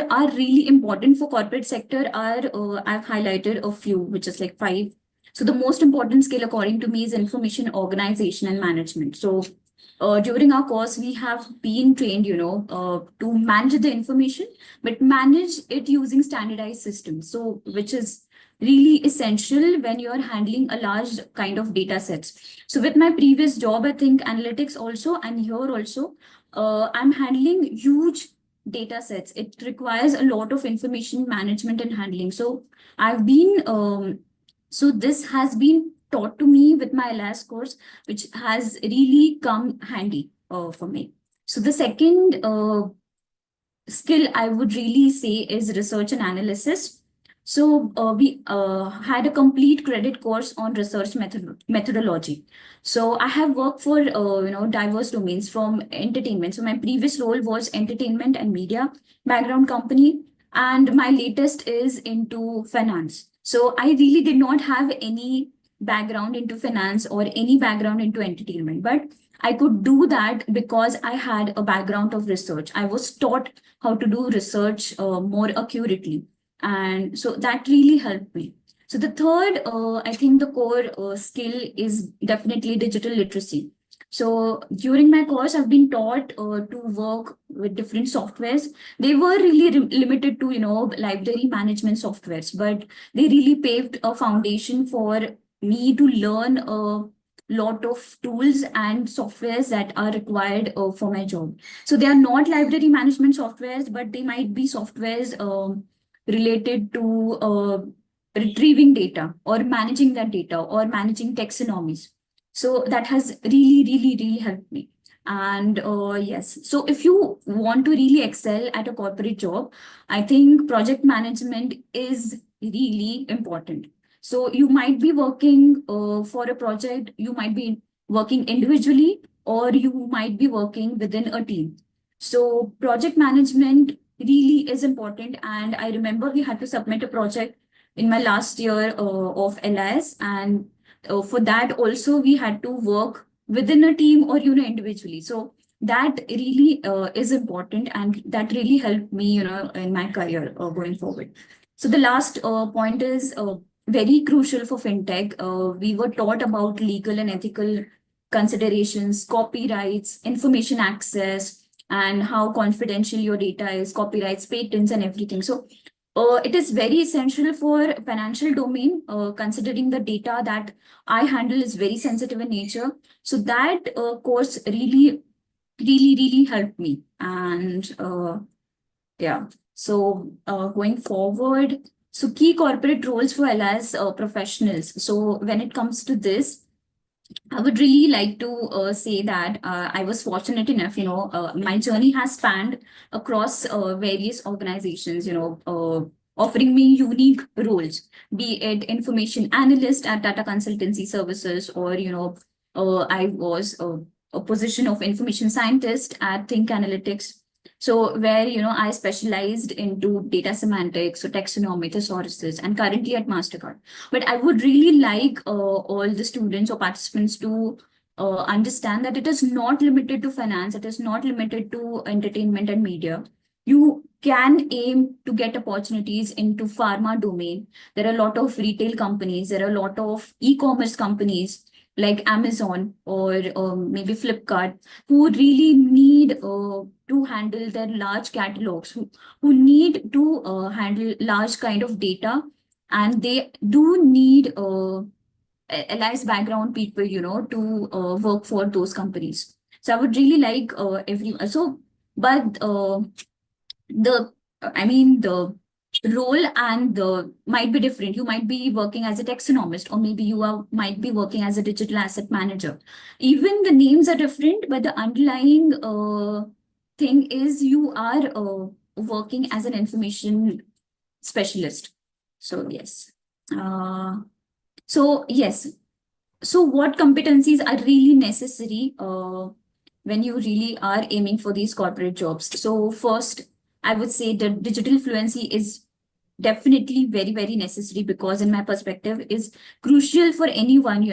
S5: are really important for corporate sector are I've highlighted a few, which is like 5. So the most important skill according to me is information organization and management. So during our course, we have been trained, to manage the information, but manage it using standardized systems. So, which is really essential when you're handling a large kind of data sets. So with my previous job, I think analytics also, and here also, I'm handling huge data sets. It requires a lot of information management and handling. So I've been, so this has been taught to me with my last course, which has really come handy for me. So the second skill I would really say is research and analysis. So we had a complete credit course on research methodology. So I have worked for diverse domains from entertainment. So my previous role was entertainment and media background company, and my latest is into finance. So I really did not have any background into finance or any background into entertainment, but I could do that because I had a background of research. I was taught how to do research more accurately. And so that really helped me. So the third, I think the core skill is definitely digital literacy. So during my course, I've been taught to work with different softwares. They were really limited to, library management softwares, but they really paved a foundation for me to learn a lot of tools and softwares that are required for my job. So they are not library management softwares, but they might be softwares related to retrieving data or managing that data or managing taxonomies. So that has really, really, really helped me. And yes, so if you want to really excel at a corporate job, I think project management is really important. So you might be working for a project, you might be working individually, or you might be working within a team. So project management really is important. And I remember we had to submit a project in my last year of LIS. And for that also, we had to work within a team or, individually. So that really is important. And that really helped me, in my career going forward. So the last point is very crucial for fintech. We were taught about legal and ethical considerations, copyrights, information access, and how confidential your data is, copyrights, patents, and everything. So it is very essential for financial domain, considering the data that I handle is very sensitive in nature. So that course really, really, really helped me. And yeah, so going forward, so key corporate roles for LIS professionals. So when it comes to this, I would really like to say that I was fortunate enough, my journey has spanned across various organizations, offering me unique roles, be it information analyst at data consultancy services, or, I was a position of information scientist at Think Analytics. So where, I specialized into data semantics, so taxonomy, thesauruses, and currently at MasterCard. But I would really like all the students or participants to understand that it is not limited to finance, it is not limited to entertainment and media. You can aim to get opportunities into pharma domain. There are a lot of retail companies, there are a lot of e-commerce companies like Amazon or maybe Flipkart, who really need to handle their large catalogs, who need to handle large kind of data, and they do need LIS background people, to work for those companies. So I would really like everyone. So, but the the role and the might be different. You might be working as a taxonomist, or maybe you might be working as a digital asset manager. Even the names are different, but the underlying thing is you are working as an information specialist. So yes. So yes. So what competencies are really necessary when you really are aiming for these corporate jobs? So first, I would say that digital fluency is definitely very, very necessary, because in my perspective is crucial for anyone,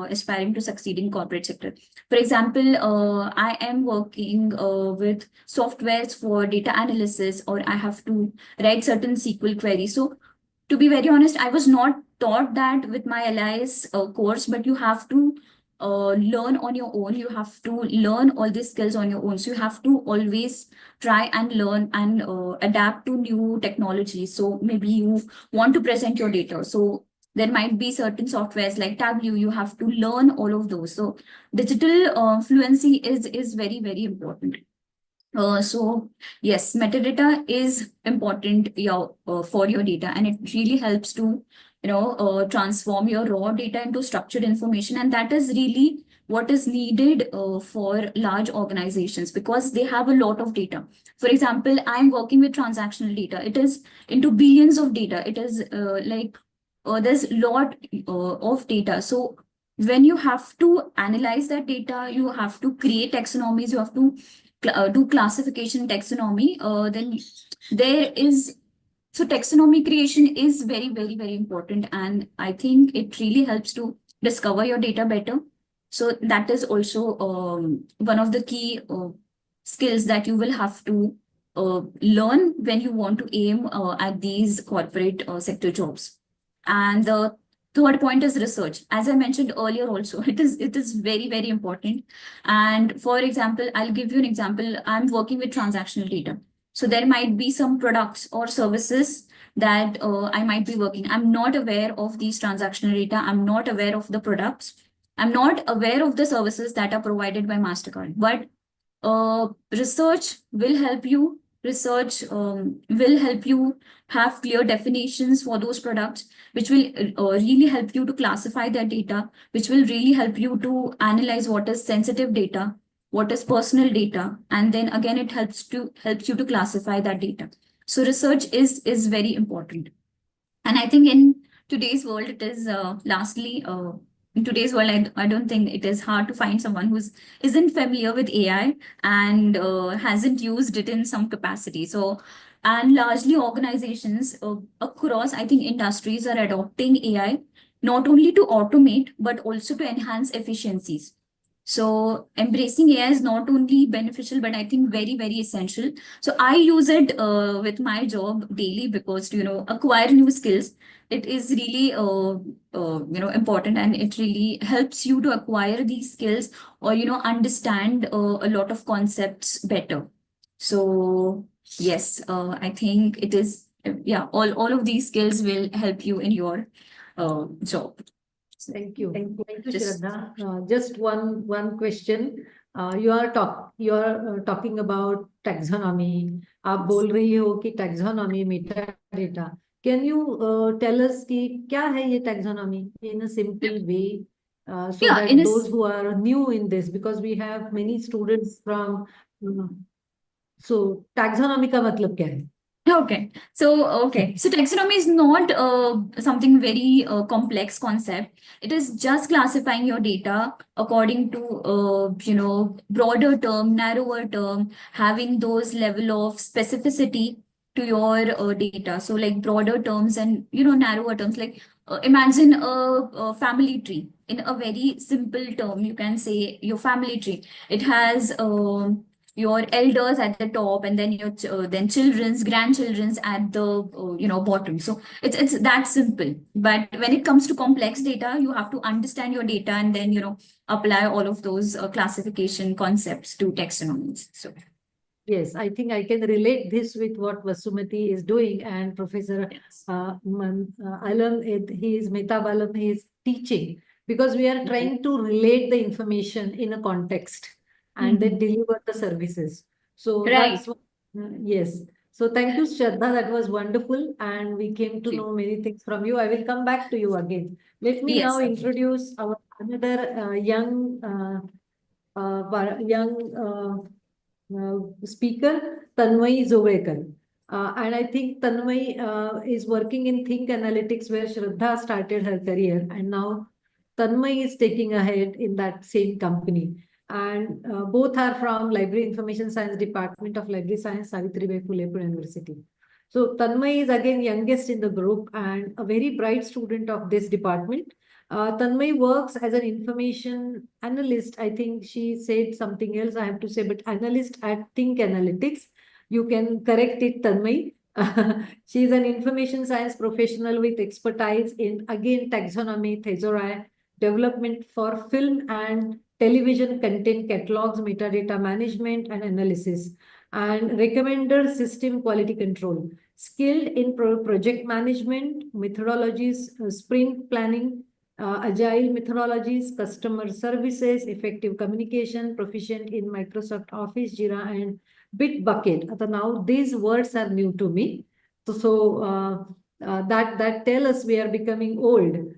S5: aspiring to succeed in corporate sector. For example, I am working with softwares for data analysis, or I have to write certain SQL queries. So to be very honest, I was not taught that with my LIS course, but you have to learn on your own. You have to learn all these skills on your own. So you have to always try and learn and adapt to new technology. So maybe you want to present your data. So there might be certain softwares like Tableau. You have to learn all of those. So digital fluency is very, very important. So yes, metadata is important, yeah, for your data, and it really helps to transform your raw data into structured information, and that is really what is needed for large organizations, because they have a lot of data. For example, I'm working with transactional data. It is into billions of data. It is there's a lot of data. So when you have to analyze that data, you have to create taxonomies, you have to do classification taxonomy, then there is, so taxonomy creation is very, very, very important, and I think it really helps to discover your data better. So that is also one of the key skills that you will have to learn when you want to aim at these corporate sector jobs. And the third point is research. As I mentioned earlier also, it is very, very important. And for example, I'll give you an example. I'm working with transactional data. So there might be some products or services that I might be working. I'm not aware of these transactional data. I'm not aware of the products. I'm not aware of the services that are provided by MasterCard. But research will help you. Research will help you have clear definitions for those products, which will really help you to classify that data, which will really help you to analyze what is sensitive data, what is personal data, and then again it helps you to classify that data. So research is very important. And I think in today's world, it is lastly, in today's world, I don't think it is hard to find someone who's isn't familiar with AI and hasn't used it in some capacity. So, and largely organizations across, I think, industries are adopting AI not only to automate, but also to enhance efficiencies. So embracing AI is not only beneficial, but I think very, very essential. So I use it with my job daily, because to, acquire new skills, it is really important, and it really helps you to acquire these skills, or understand a lot of concepts better. So yes, I think it is, yeah, all of these skills will help you in your job.
S1: Thank you. Thank you,
S5: Just-
S1: Shraddha. Just one question. You are talking about taxonomy. आप बोल रही हो कि taxonomy, metadata. Can you tell us कि क्या है ये taxonomy in a simple way, so
S5: Yeah,
S1: that
S5: in a
S1: those who are new in this, because we have many students from, so taxonomy का मतलब क्या है?
S5: Okay. So taxonomy is not something very complex concept. It is just classifying your data according to broader term, narrower term, having those level of specificity to your data. So like broader terms and narrower terms. Like imagine a family tree. In a very simple term, you can say your family tree. It has your elders at the top, and then your then children's, grandchildren's at the bottom. So it's that simple. But when it comes to complex data, you have to understand your data, and then apply all of those classification concepts to taxonomies. So
S1: yes, I think I can relate this with what Vasumati is doing, and Professor
S5: yes.
S1: Alam, he is Mehtab Alam, he is teaching, because we are trying to relate the information in a context and then deliver the services. So
S5: Right.
S1: that's yes. So thank you, Shraddha. That was wonderful, and we came to know many things from you. I will come back to you again. Let me
S5: Yes.
S1: now introduce our another speaker, Tanmay Zovekar. And I think Tanmay is working in Think Analytics, where Shraddha started her career, and now Tanmay is taking ahead in that same company. And both are from Library Information Science Department of Library Science, Savitribai, Phule, Pune University. So Tanmay is again youngest in the group and a very bright student of this department. Tanmay works as an information analyst. I think she said something else, I have to say, but analyst at Think Analytics. You can correct it, Tanmay. She is an information science professional with expertise in, again, taxonomy, thesaurus, development for film and television content catalogs, metadata management and analysis, and recommender system quality control. Skilled in project management, methodologies, sprint planning, agile methodologies, customer services, effective communication, proficient in Microsoft Office, Jira, and Bitbucket. Now these words are new to me. That tell us we are becoming old.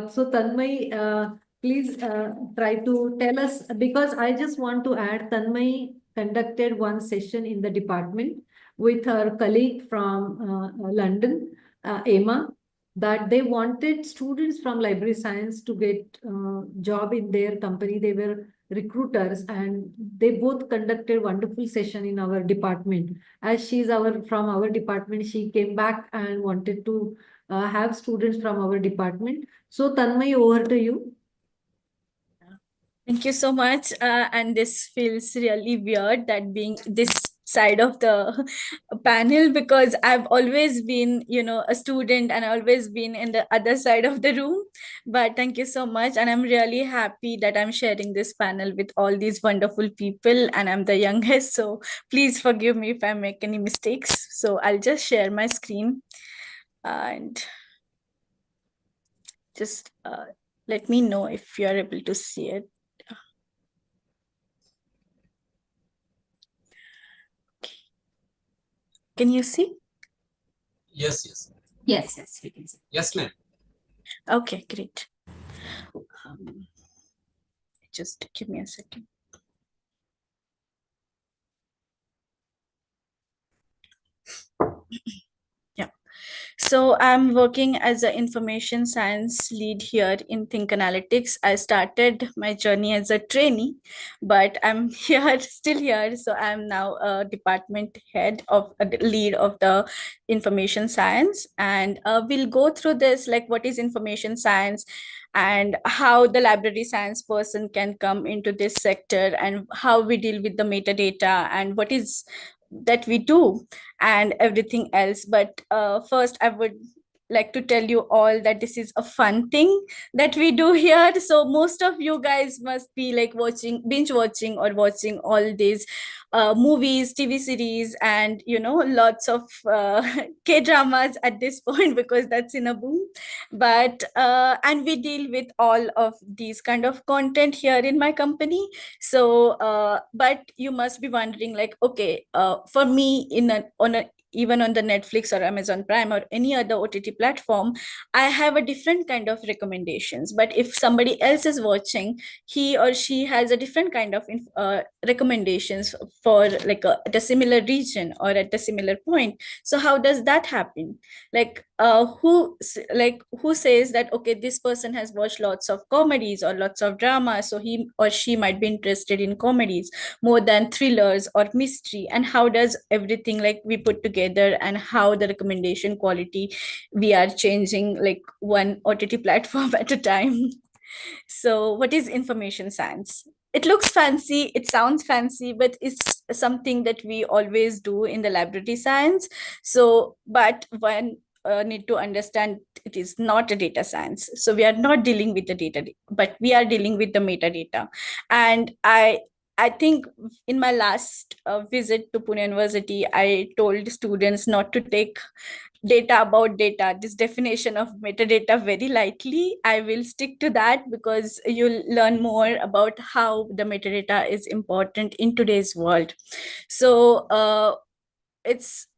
S1: So Tanmay, please try to tell us, because I just want to add, Tanmay conducted one session in the department with her colleague from London, Emma, that they wanted students from library science to get job in their company. They were recruiters, and they both conducted wonderful session in our department. As she's from our department, she came back and wanted to have students from our department. So Tanmay, over to you.
S6: Thank you so much. And this feels really weird that being this side of the panel, because I've always been, a student and always been in the other side of the room. But thank you so much. And I'm really happy that I'm sharing this panel with all these wonderful people, and I'm the youngest. So please forgive me if I make any mistakes. So I'll just share my screen and just let me know if you're able to see it. Can you see?
S3: Yes.
S5: Yes, we can see.
S3: Yes, ma'am.
S6: Okay, great. Just give me a second. Yeah. So I'm working as an information science lead here in Think Analytics. I started my journey as a trainee, but I'm still here. So I'm now a department head of a lead of the information science. And we'll go through this, like what is information science and how the library science person can come into this sector, and how we deal with the metadata and what is that we do and everything else. But first I would like to tell you all that this is a fun thing that we do here. So most of you guys must be like binge watching or watching all these movies, TV series, and lots of K dramas at this point, because that's in a boom. But and we deal with all of these kind of content here in my company. So but you must be wondering, like, okay, for me, even on the Netflix or Amazon Prime or any other OTT platform, I have a different kind of recommendations. But if somebody else is watching, he or she has a different kind of recommendations for like at a similar region or at a similar point. So how does that happen? Like who says that, okay, this person has watched lots of comedies or lots of drama, so he or she might be interested in comedies more than thrillers or mystery? And how does everything like we put together, and how the recommendation quality we are changing like one OTT platform at a time? So what is information science? It looks fancy, it sounds fancy, but it's something that we always do in the library science. So but one need to understand, it is not a data science. So we are not dealing with the data, but we are dealing with the metadata. And I think in my last visit to Pune University, I told students not to take data about data, this definition of metadata, very lightly. I will stick to that, because you'll learn more about how the metadata is important in today's world. So it's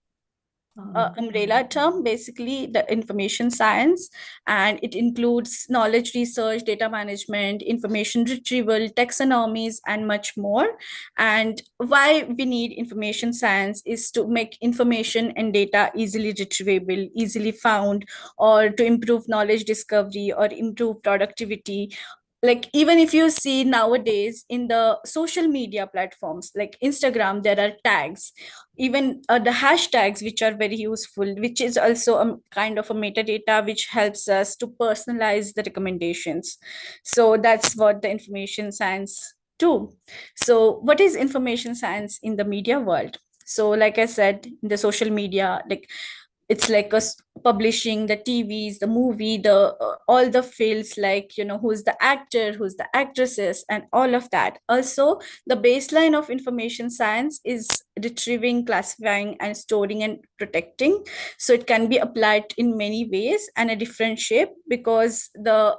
S6: umbrella term, basically the information science, and it includes knowledge research, data management, information retrieval, taxonomies, and much more. And why we need information science is to make information and data easily retrievable, easily found, or to improve knowledge discovery or improve productivity. Like even if you see nowadays in the social media platforms like Instagram, there are tags, even the hashtags, which are very useful, which is also a kind of a metadata which helps us to personalize the recommendations. So that's what the information science do. So what is information science in the media world? So like I said, in the social media, like it's like publishing, the TVs, the movie, the all the fields, like, who's the actor, who's the actresses, and all of that. Also, the baseline of information science is retrieving, classifying, and storing and protecting. So it can be applied in many ways and a different shape, because the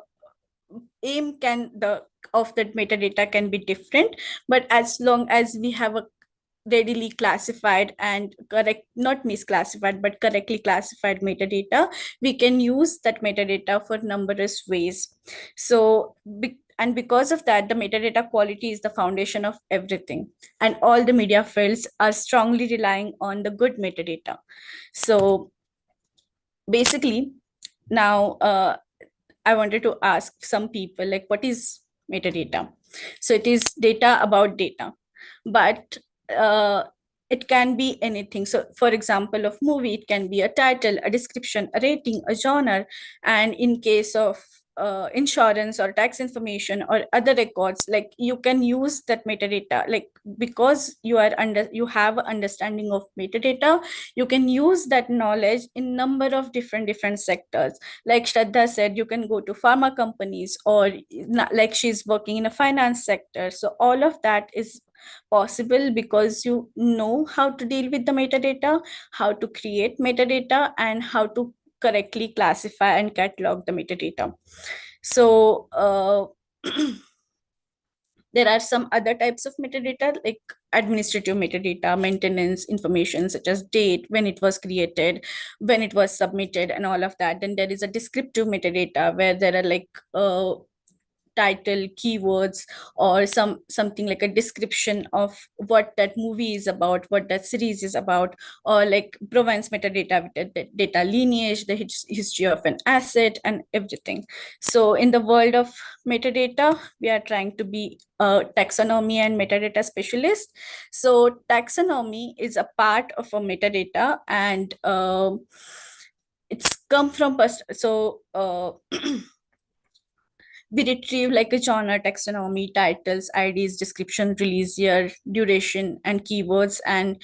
S6: aim can the of that metadata can be different, but as long as we have a readily classified and correct, not misclassified, but correctly classified metadata, we can use that metadata for numerous ways. So and because of that, the metadata quality is the foundation of everything, and all the media fields are strongly relying on the good metadata. So basically, now I wanted to ask some people, like, what is metadata? So it is data about data, but uh, it can be anything. So for example, of movie, it can be a title, a description, a rating, a genre. And in case of insurance or tax information or other records, like, you can use that metadata, like, because you have understanding of metadata, you can use that knowledge in number of different sectors. Like Shraddha said, you can go to pharma companies, or like she's working in a finance sector. So all of that is possible because you know how to deal with the metadata, how to create metadata, and how to correctly classify and catalog the metadata. So there are some other types of metadata, like administrative metadata, maintenance information such as date, when it was created, when it was submitted, and all of that. Then there is a descriptive metadata, where there are like title, keywords, or something like a description of what that movie is about, what that series is about, or like provides metadata with the data lineage, the history of an asset, and everything. So in the world of metadata, we are trying to be a taxonomy and metadata specialist. So taxonomy is a part of a metadata, and it's come from we retrieve like a genre, taxonomy, titles, IDs, description, release year, duration, and keywords. And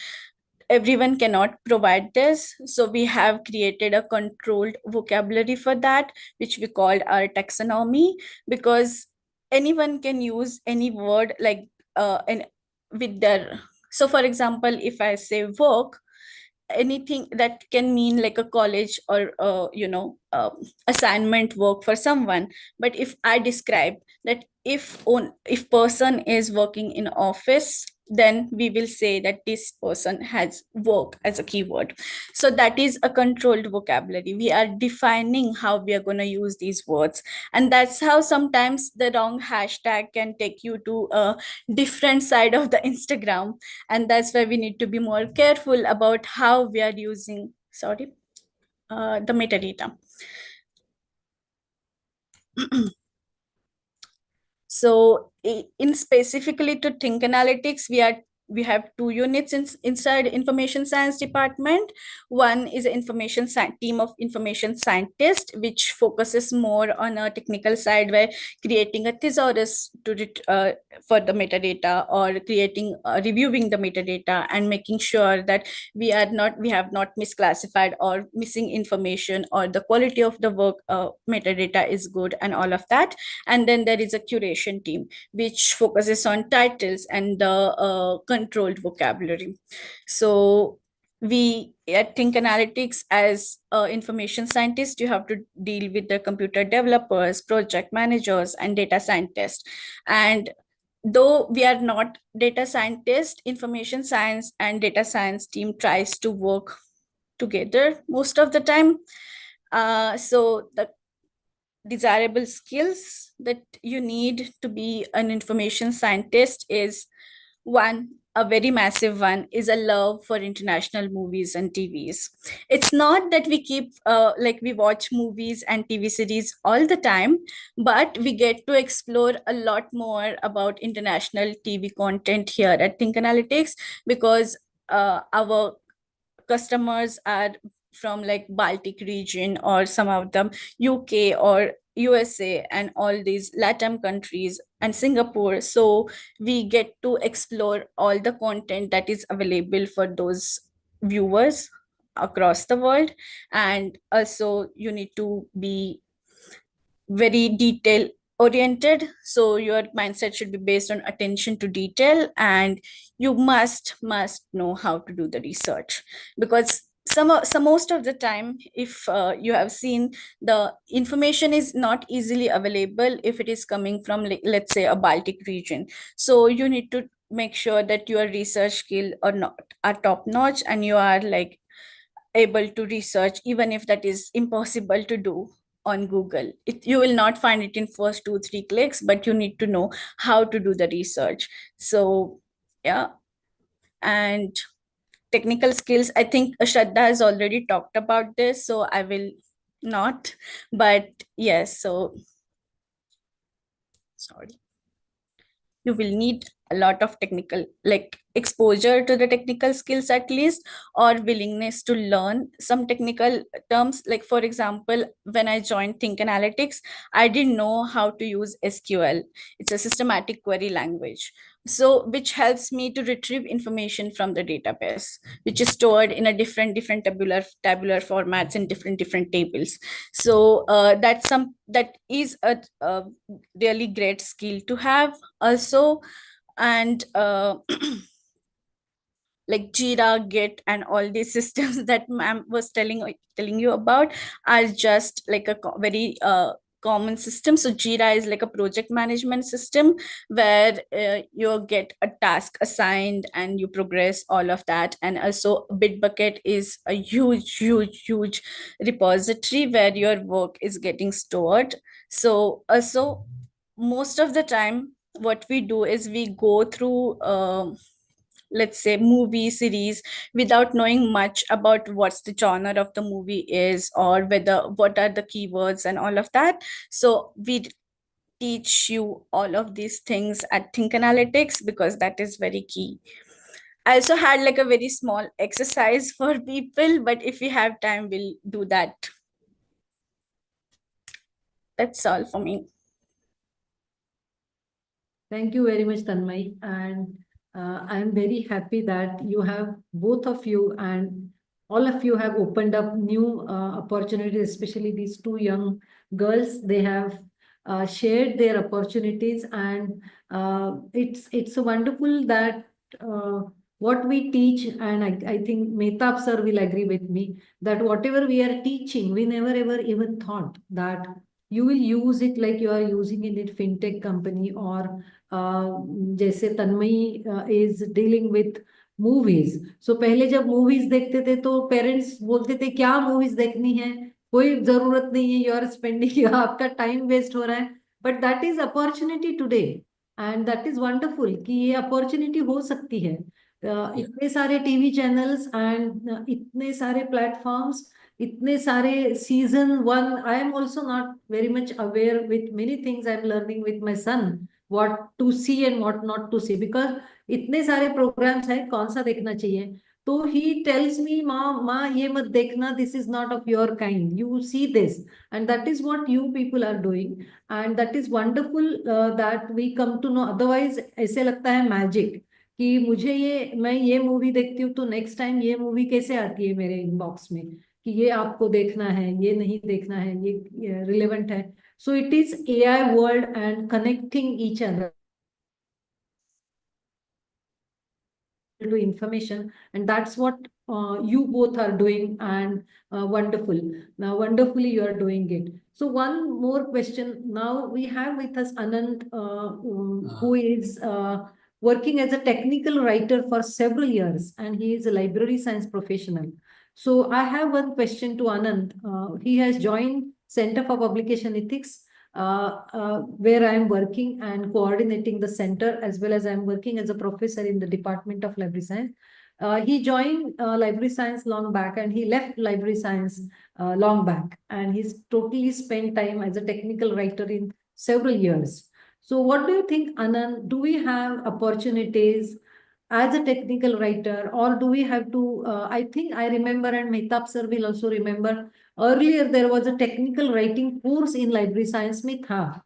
S6: everyone cannot provide this. So we have created a controlled vocabulary for that, which we called our taxonomy, because anyone can use any word, like and with their. So for example, if I say work, anything that can mean like a college or assignment work for someone. But if I describe that, if person is working in office, then we will say that this person has work as a keyword. So that is a controlled vocabulary. We are defining how we are going to use these words. And that's how sometimes the wrong hashtag can take you to a different side of the Instagram. And that's why we need to be more careful about how we are using the metadata. So in specifically to think analytics, we have two units inside information science department. One is an team of information scientists, which focuses more on a technical side, where creating a thesaurus for the metadata, or creating reviewing the metadata, and making sure that we have not misclassified or missing information, or the quality of the work metadata is good, and all of that. And then there is a curation team, which focuses on titles and the controlled vocabulary. So we at Think Analytics, as information scientists, you have to deal with the computer developers, project managers, and data scientists. And though we are not data scientists, information science and data science team tries to work together most of the time. So the desirable skills that you need to be an information scientist is, one, a very massive one, is a love for international movies and TVs. It's not that we keep like we watch movies and TV series all the time, but we get to explore a lot more about international TV content here at Think Analytics, because our customers are from like Baltic region, or some of them UK or USA, and all these LATAM countries, and Singapore. So we get to explore all the content that is available for those viewers across the world. And also you need to be very detail oriented, so your mindset should be based on attention to detail, and you must know how to do the research, because some most of the time, if you have seen, the information is not easily available if it is coming from, like, let's say, a Baltic region. So you need to make sure that your research skill are top notch, and you are like able to research, even if that is impossible to do on Google. You will not find it in first 2 3 clicks, but you need to know how to do the research. So yeah. And technical skills, I think Shraddha has already talked about this, so I will not. But yes, so sorry, you will need a lot of technical, like, exposure to the technical skills at least, or willingness to learn some technical terms. Like, for example, when I joined Think Analytics, I didn't know how to use SQL. It's a systematic query language, so which helps me to retrieve information from the database, which is stored in a different tabular formats in different tables. So that is a really great skill to have also. And like Jira, Git, and all these systems that ma'am was telling you about are just like a very common system. So Jira is like a project management system where you get a task assigned and you progress all of that. And also Bitbucket is a huge repository where your work is getting stored. So also, most of the time, what we do is we go through let's say movie series without knowing much about what's the genre of the movie is, or whether what are the keywords and all of that. So we teach you all of these things at Think Analytics, because that is very key. I also had like a very small exercise for people, but if we have time, we'll do that. That's all for me.
S1: Thank you very much, Tanmay. And I am very happy that you have, both of you and all of you have opened up new opportunities, especially these two young girls. They have shared their opportunities, and it's wonderful that what we teach, and I think Mehtab sir will agree with me, that whatever we are teaching, we never ever even thought that you will use it like you are using in a fintech company, or जैसे Tanmayi is dealing with movies. So पहले जब movies देखते थे तो parents बोलते थे क्या movies देखनी है, कोई जरूरत नहीं है, यू आर स्पेंडिंग आपका टाइम वेस्ट हो रहा है. But that is opportunity today, and that is wonderful कि ये अपॉर्चुनिटी हो सकती है. इतने सारे टीवी चैनल्स एंड इतने सारे प्लेटफॉर्म्स, इतने सारे season 1. I am also not very much aware with many things. I am learning with my son what to see and what not to see, because इतने सारे प्रोग्राम्स हैं, कौन सा देखना चाहिए. तो he tells me, माँ ये मत देखना, this is not of your kind, you see this. And that is what you people are doing, and that is wonderful that we come to know. Otherwise ऐसे लगता है मैजिक कि मुझे ये, मैं ये मूवी देखती हूँ तो नेक्स्ट टाइम ये मूवी कैसे आती है मेरे इनबॉक्स में कि ये आपको देखना है, ये नहीं देखना है, ये रिलेवेंट है. So it is AI world and connecting each other to information, and that's what you both are doing, and wonderful. Now wonderfully you are doing it. So one more question. Now we have with us Anand, who is working as a technical writer for several years, and he is a library science professional. So I have one question to Anand. He has joined Center for Publication Ethics, where I am working and coordinating the center, as well as I am working as a professor in the Department of Library Science. He joined library science long back, and he left library science long back, and he's totally spent time as a technical writer in several years. So what do you think, Anand? Do we have opportunities as a technical writer, or do we have to, I think I remember, and Mehtab sir will also remember, earlier there was a technical writing course in library science में था.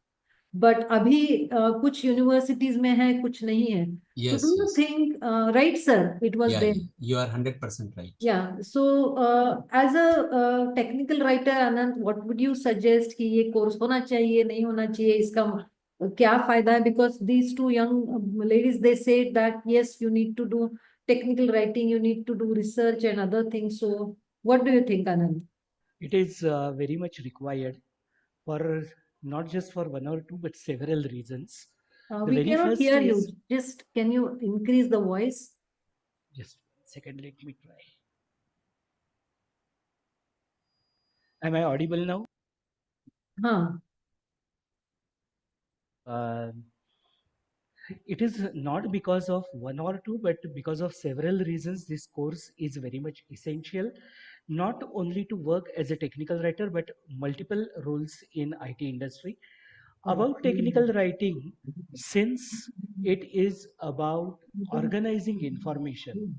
S1: but अभी कुछ universities में है, कुछ नहीं है. So
S3: Yes,
S1: do you
S3: yes.
S1: think, right, sir, it was
S3: Yeah,
S1: there?
S3: you are 100% right.
S1: Yeah. So as a technical writer, Anand, what would you suggest कि ये course होना चाहिए, नहीं होना चाहिए, इसका क्या फायदा है? Because these two young ladies, they said that yes, you need to do technical writing, you need to do research and other things. So what do you think, Anand?
S2: It is very much required for not just for one or two, but several reasons. The
S1: We
S2: very
S1: cannot
S2: first
S1: hear you.
S2: is,
S1: Just can you increase the voice?
S2: just 1 second, let me try. Am I audible now?
S1: हाँ.
S2: Uh, it is not because of one or two, but because of several reasons. This course is very much essential, not only to work as a technical writer, but multiple roles in IT industry. About technical writing, since it is about organizing information,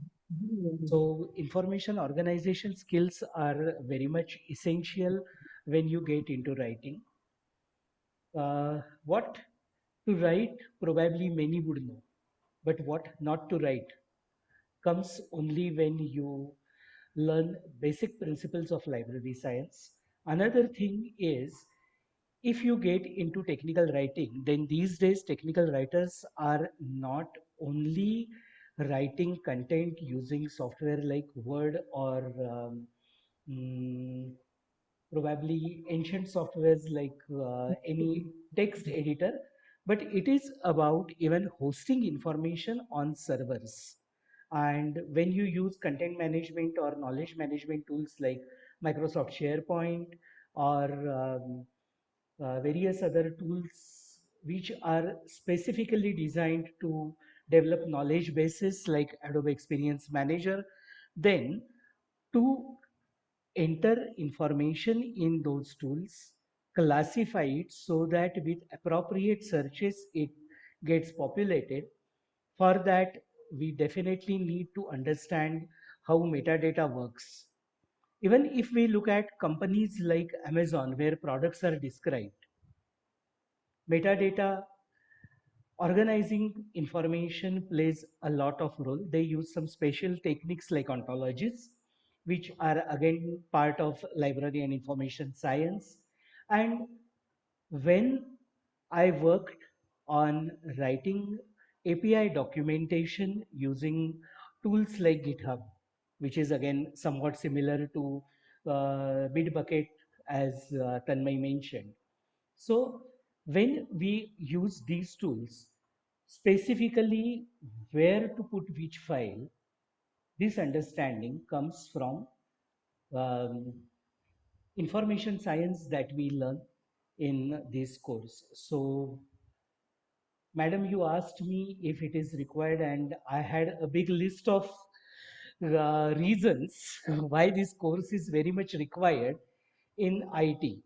S2: so information organization skills are very much essential when you get into writing. What to write, probably many would know, but what not to write comes only when you learn basic principles of library science. Another thing is, if you get into technical writing, then these days technical writers are not only writing content using software like Word or mm, probably ancient softwares like any text editor, but it is about even hosting information on servers. And when you use content management or knowledge management tools like Microsoft SharePoint or various other tools which are specifically designed to develop knowledge bases like Adobe Experience Manager, then to enter information in those tools, classify it so that with appropriate searches it gets populated. For that, we definitely need to understand how metadata works. Even if we look at companies like Amazon, where products are described, metadata organizing information plays a lot of role. They use some special techniques like ontologies, which are again part of library and information science. And when I worked on writing API documentation using tools like GitHub, which is again somewhat similar to Bitbucket, as Tanmay mentioned. So when we use these tools, specifically where to put which file, this understanding comes from um, information science that we learn in this course. So, madam, you asked me if it is required, and I had a big list of reasons why this course is very much required in IT.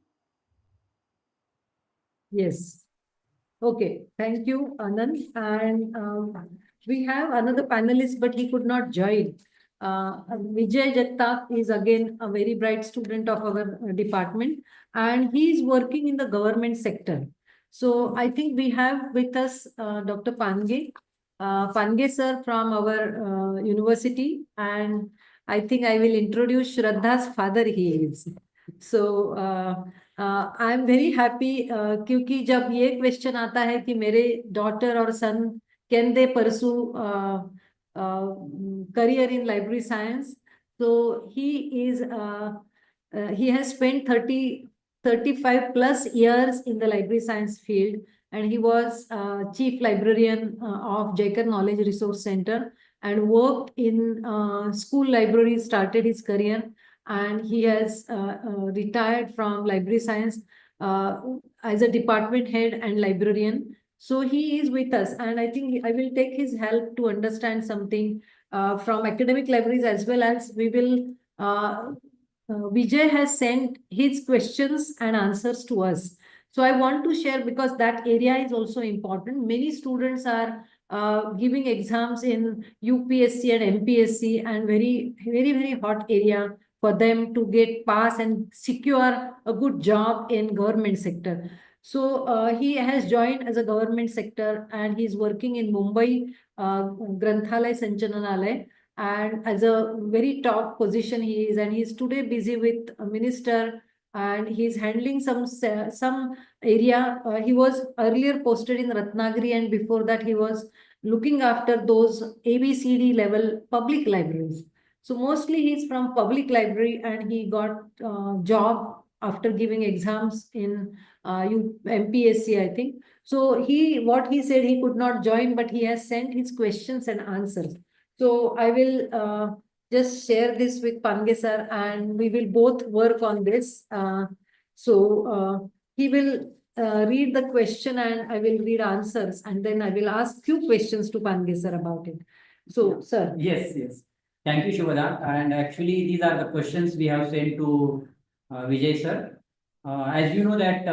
S1: Yes. Okay, thank you, Anand. And we have another panelist, but he could not join. Vijay Jagtap is again a very bright student of our department, and he is working in the government sector. So I think we have with us Dr. Pange, Pange sir from our university, and I think I will introduce Shraddha's father he is. So I am very happy क्योंकि जब ये question आता है कि मेरे daughter और son can they pursue career in library science, so he is he has spent 35 plus years in the library science field, and he was chief librarian of Jaikar Knowledge Resource Center and worked in school library, started his career, and he has retired from library science uh, as a department head and librarian. So he is with us, and I think I will take his help to understand something from academic libraries, as well as we will. Vijay has sent his questions and answers to us. So I want to share because that area is also important. Many students are giving exams in UPSC and MPSC, and very hot area for them to get pass and secure a good job in government sector. So he has joined as a government sector and he's working in Mumbai Granthalaya Sanchananalaya, and as a very top position he is, and he's today busy with a minister and he's handling some area. He was earlier posted in Ratnagiri, and before that he was looking after those ABCD level public libraries. So mostly he's from public library and he got job after giving exams in MPSC, I think. So what he said, he could not join, but he has sent his questions and answers. So I will just share this with Pange sir, and we will both work on this. He will read the question and I will read answers, and then I will ask few questions to Pange sir about it. So, sir.
S7: Yes, yes. Thank you, Shubhada. And actually, these are the questions we have sent to Vijay sir. As you know that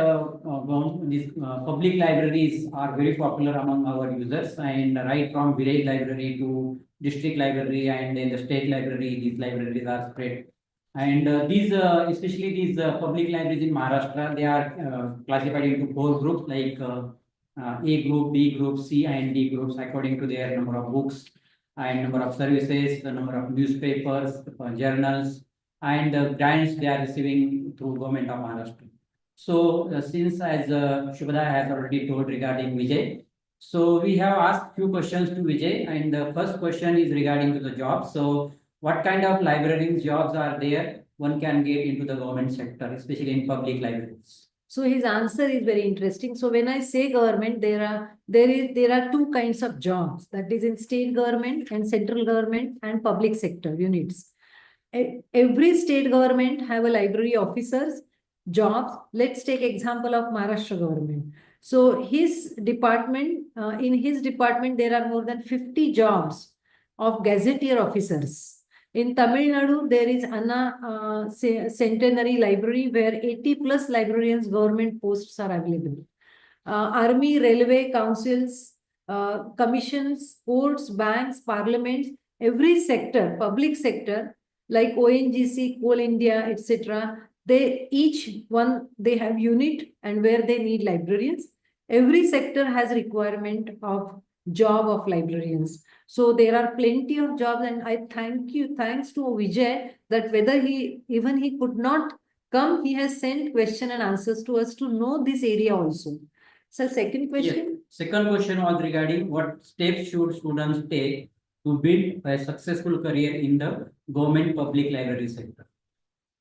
S7: these public libraries are very popular among our users, and right from village library to district library and then the state library, these libraries are spread. And especially these public libraries in Maharashtra, they are classified into 4 groups like A group, B group, C and D groups according to their number of books and number of services, the number of newspapers, journals, and the grants they are receiving through government of Maharashtra. So since as Shubhada has already told regarding Vijay, so we have asked few questions to Vijay, and the first question is regarding to the job. So what kind of librarians jobs are there one can get into the government sector, especially in public libraries?
S1: So his answer is very interesting. So when I say government, there are 2 kinds of jobs, that is in state government and central government and public sector units. Every state government have a library officers jobs. Let's take example of Maharashtra government. So his department, in his department, there are more than 50 jobs of gazetteer officers. In Tamil Nadu, there is Anna Centenary Library where 80 plus librarians government posts are available. Army, railway, councils, commissions, courts, banks, parliaments, every sector, public sector, like ONGC, Coal India, etc. They have unit and where they need librarians. Every sector has requirement of job of librarians. So there are plenty of jobs, and I thanks to Vijay that whether he could not come, he has sent question and answers to us to know this area also. So second question.
S7: Yes. Second question was regarding what steps should students take to build a successful career in the government public library sector.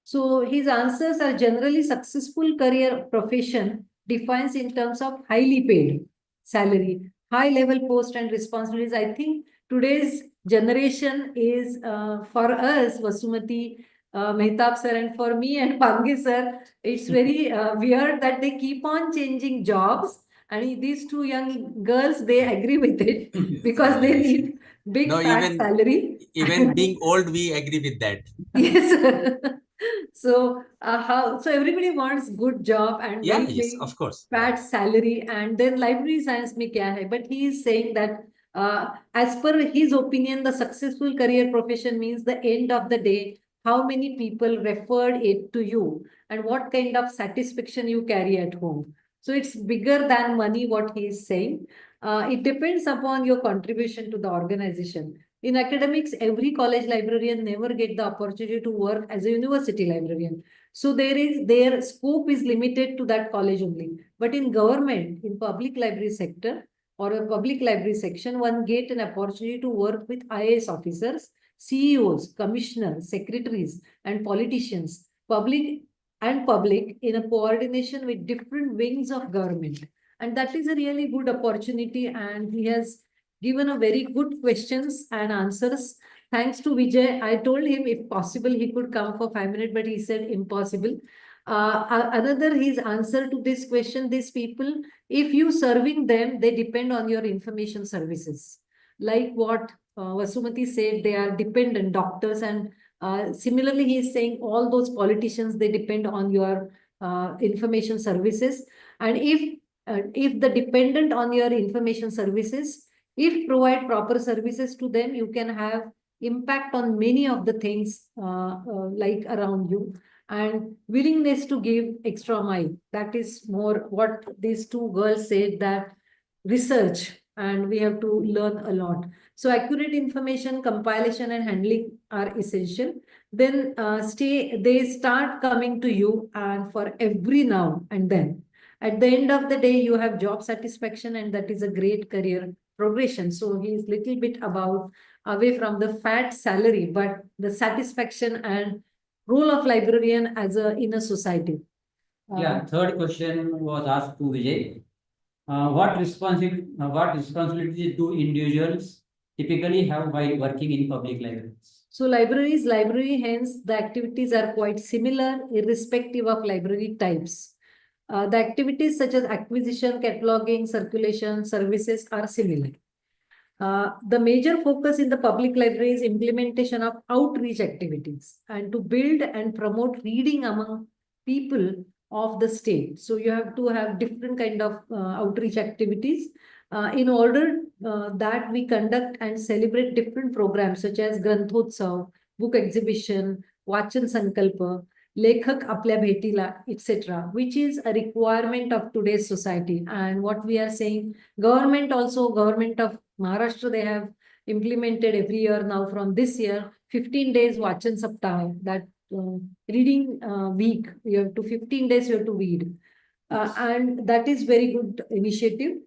S1: So his answers are generally successful career profession defines in terms of highly paid salary, high level post and responsibilities. I think today's generation is for us, Vasumati, Mehtab sir, and for me and Pange sir, it's very weird that they keep on changing jobs. And these 2 young girls, they agree with it because they need big fat salary.
S3: Even being old, we agree with that.
S1: Yes. So so everybody wants good job and
S3: Yeah,
S1: very
S3: yes,
S1: big
S3: of course.
S1: fat salary, and then library science mein kya hai? But he is saying that as per his opinion, the successful career profession means the end of the day, how many people referred it to you and what kind of satisfaction you carry at home. So it's bigger than money, what he is saying. It depends upon your contribution to the organization. In academics, every college librarian never get the opportunity to work as a university librarian. So their scope is limited to that college only. But in government, in public library sector or a public library section, one get an opportunity to work with IAS officers, CEOs, commissioners, secretaries, and politicians, public in a coordination with different wings of government. And that is a really good opportunity. And he has given a very good questions and answers. Thanks to Vijay. I told him if possible, he could come for 5 minutes, but he said impossible. Another his answer to this question, these people, if you serving them, they depend on your information services. Like what Vasumati said, they are dependent doctors, and similarly, he is saying all those politicians, they depend on your information services. And if the dependent on your information services, if provide proper services to them, you can have impact on many of the things like around you, and willingness to give extra mile. That is more what these two girls said, that research, and we have to learn a lot. So accurate information compilation and handling are essential. Then they start coming to you, and for every now and then, at the end of the day, you have job satisfaction, and that is a great career progression. So he is little bit about away from the fat salary, but the satisfaction and role of librarian as a in a society.
S7: Yeah, third question was asked to Vijay. What responsibilities do individuals typically have while working in public libraries?
S1: So library, hence the activities are quite similar irrespective of library types. The activities such as acquisition, cataloging, circulation, services are similar. The major focus in the public library is implementation of outreach activities and to build and promote reading among people of the state. So you have to have different kind of outreach activities in order that we conduct and celebrate different programs such as Granthotsav, book exhibition, Vachan Sankalpa, Lekhak Apल्या Bhetila, etc., which is a requirement of today's society. And what we are saying, government of Maharashtra, they have implemented every year now from this year, 15 days Vachan Saptah, that reading week. You have to 15 days you have to read. And that is very good initiative.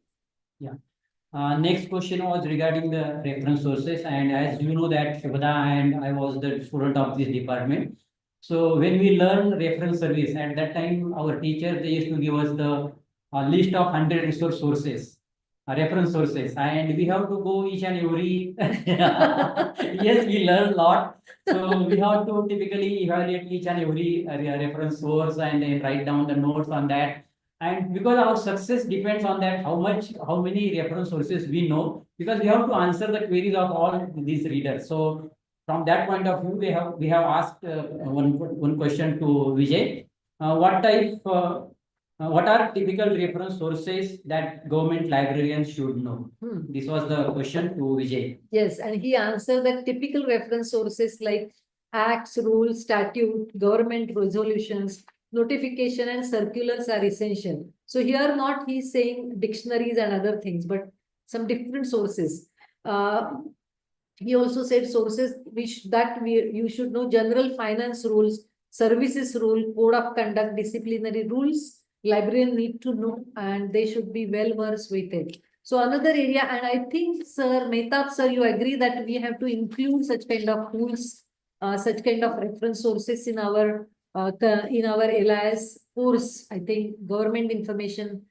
S7: Yeah. Next question was regarding the reference sources. And as you know that Shubhada and I was the student of this department. So when we learn reference service, at that time, our teacher, they used to give us the list of 100 resource sources, reference sources, and we have to go each and every, yes, we learn a lot. So we have to typically evaluate each and every reference source and then write down the notes on that. And because our success depends on that, how many reference sources we know, because we have to answer the queries of all these readers. So from that point of view, we have asked one question to Vijay. What are typical reference sources that government librarians should know? This was the question to Vijay.
S1: Yes, and he answered that typical reference sources like acts, rules, statute, government resolutions, notification and circulars are essential. So here not he's saying dictionaries and other things, but some different sources. He also said sources you should know: general finance rules, services rule, code of conduct, disciplinary rules. Librarians need to know, and they should be well versed with it. So another area, and I think, Sir Mehtab, sir, you agree that we have to include such kind of tools, such kind of reference sources in our LIS course. I think government information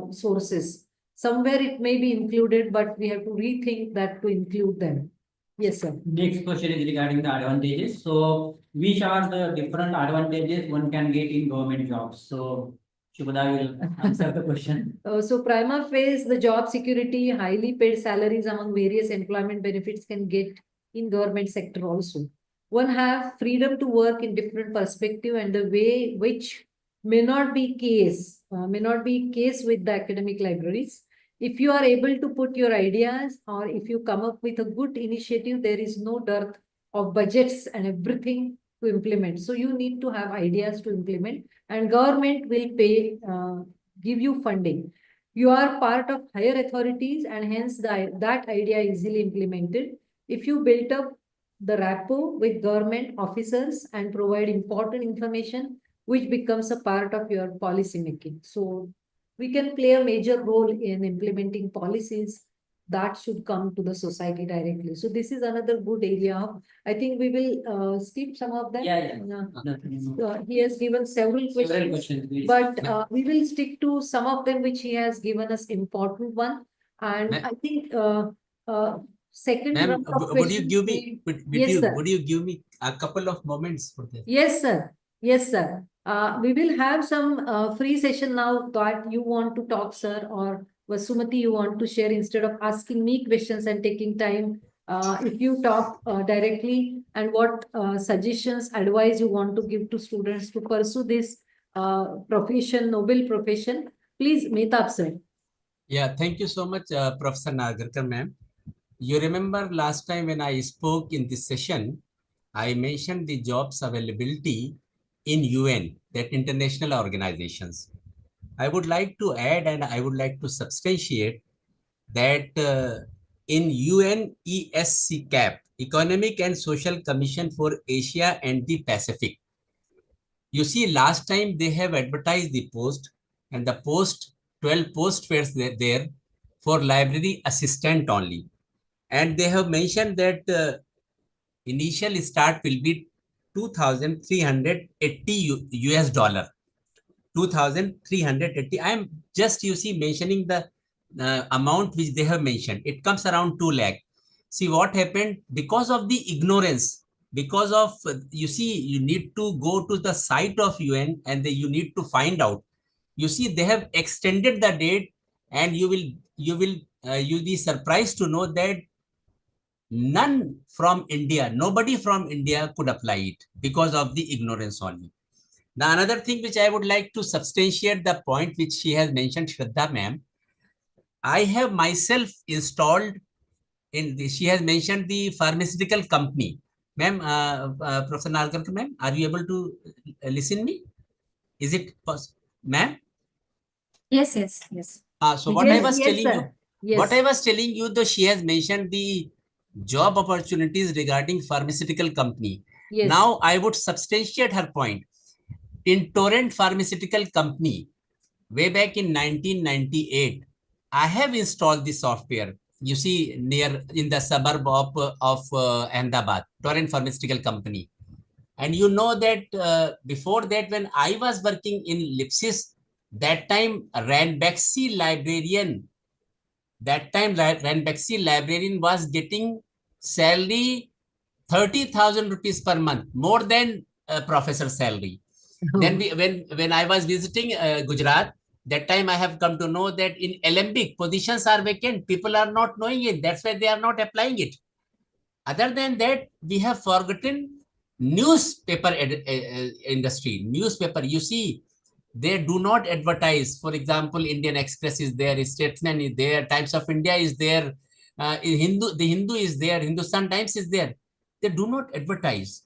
S1: sources. Somewhere it may be included, but we have to rethink that to include them. Yes, sir.
S7: Next question is regarding the advantages. So, which are the different advantages one can get in government jobs? So, Shubhada will answer the question.
S1: So prima facie, the job security, highly paid salaries among various employment benefits can get in government sector also. One have freedom to work in different perspective, and the way which may not be case with the academic libraries. If you are able to put your ideas, or if you come up with a good initiative, there is no dearth of budgets and everything to implement. So you need to have ideas to implement, and government will give you funding. You are part of higher authorities, and hence that idea easily implemented. If you build up the rapport with government officers and provide important information, which becomes a part of your policy making. So we can play a major role in implementing policies that should come to the society directly. So this is another good area. I think we will skip some of them. He has given several questions, but we will stick to some of them which he has given us important one. And I think second round of
S3: would you give
S1: questions.
S3: me
S1: Yes, sir.
S3: would you give me a couple of moments for this?
S1: Yes, sir. Yes, sir. We will have some free session now that you want to talk, sir, or Vasumati, you want to share instead of asking me questions and taking time. If you talk directly, and what suggestions, advice you want to give to students to pursue this profession, noble profession, please, Mehtab, sir.
S3: Yeah, thank you so much, Professor Nagarkar, ma'am. you remember last time when I spoke in this session, I mentioned the jobs availability in UN, that international organizations. I would like to add and I would like to substantiate that in UNESC Economic and Social Commission for Asia and the Pacific, you see, last time they have advertised the post, and the post 12 post were there for library assistant only. And they have mentioned that initial start will be 2,380 US dollar. 2,380. I am just, you see, mentioning the amount which they have mentioned. It comes around 2 lakh. See what happened because of the ignorance, because of, you see, you need to go to the site of UN and you need to find out. You see, they have extended the date, and you'll be surprised to know that none from India, nobody from India could apply it because of the ignorance only. The another thing which I would like to substantiate the point which she has mentioned, Shraddha ma'am, I have myself installed in the, she has mentioned the pharmaceutical company. Ma'am, Professor Nalkar ma'am, are you able to listen me? Is it possible? Ma'am?
S5: Yes, yes, yes.
S3: So what I
S1: Yes,
S3: was
S1: yes,
S3: telling you,
S1: sir.
S3: what I
S1: Yes,
S3: was telling you, though she has mentioned the job opportunities regarding pharmaceutical company.
S1: yes.
S3: Now I would substantiate her point. In Torrent Pharmaceutical Company, way back in 1998, I have installed the software. You see, near in the suburb of Ahmedabad, Torrent Pharmaceutical Company. And you know that before that, when I was working in Lipsis, that time Ranbaxy librarian, was getting salary 30,000 rupees per month, more than professor salary. Then when I was visiting Gujarat, that time I have come to know that in Alembic positions are vacant. People are not knowing it. That's why they are not applying it. Other than that, we have forgotten newspaper industry. Newspaper, you see, they do not advertise. For example, Indian Express is there, Statesman is there, Times of India is there, in Hindu, the Hindu is there, Hindustan Times is there. They do not advertise.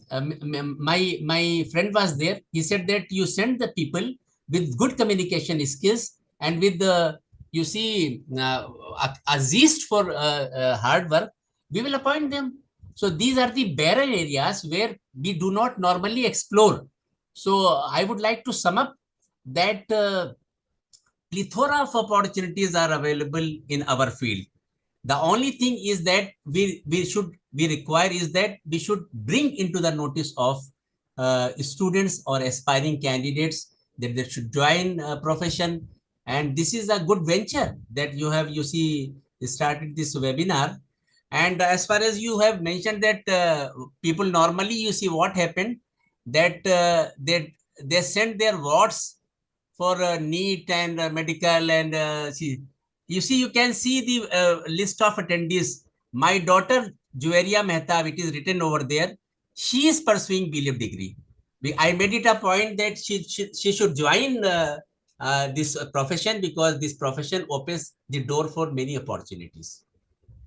S3: My friend was there. He said that you send the people with good communication skills and with the, you see, a zest for hard work, we will appoint them. So these are the barren areas where we do not normally explore. So I would like to sum up that plethora of opportunities are available in our field. The only thing is that we require is that we should bring into the notice of students or aspiring candidates that they should join a profession. And this is a good venture that you see started this webinar. And as far as you have mentioned that people normally, you see what happened, that they send their wards for NEET and medical, and you see, you can see the list of attendees. My daughter Jueria Mehta, it is written over there, she is pursuing B.Liv degree. I made it a point that she should join this profession, because this profession opens the door for many opportunities.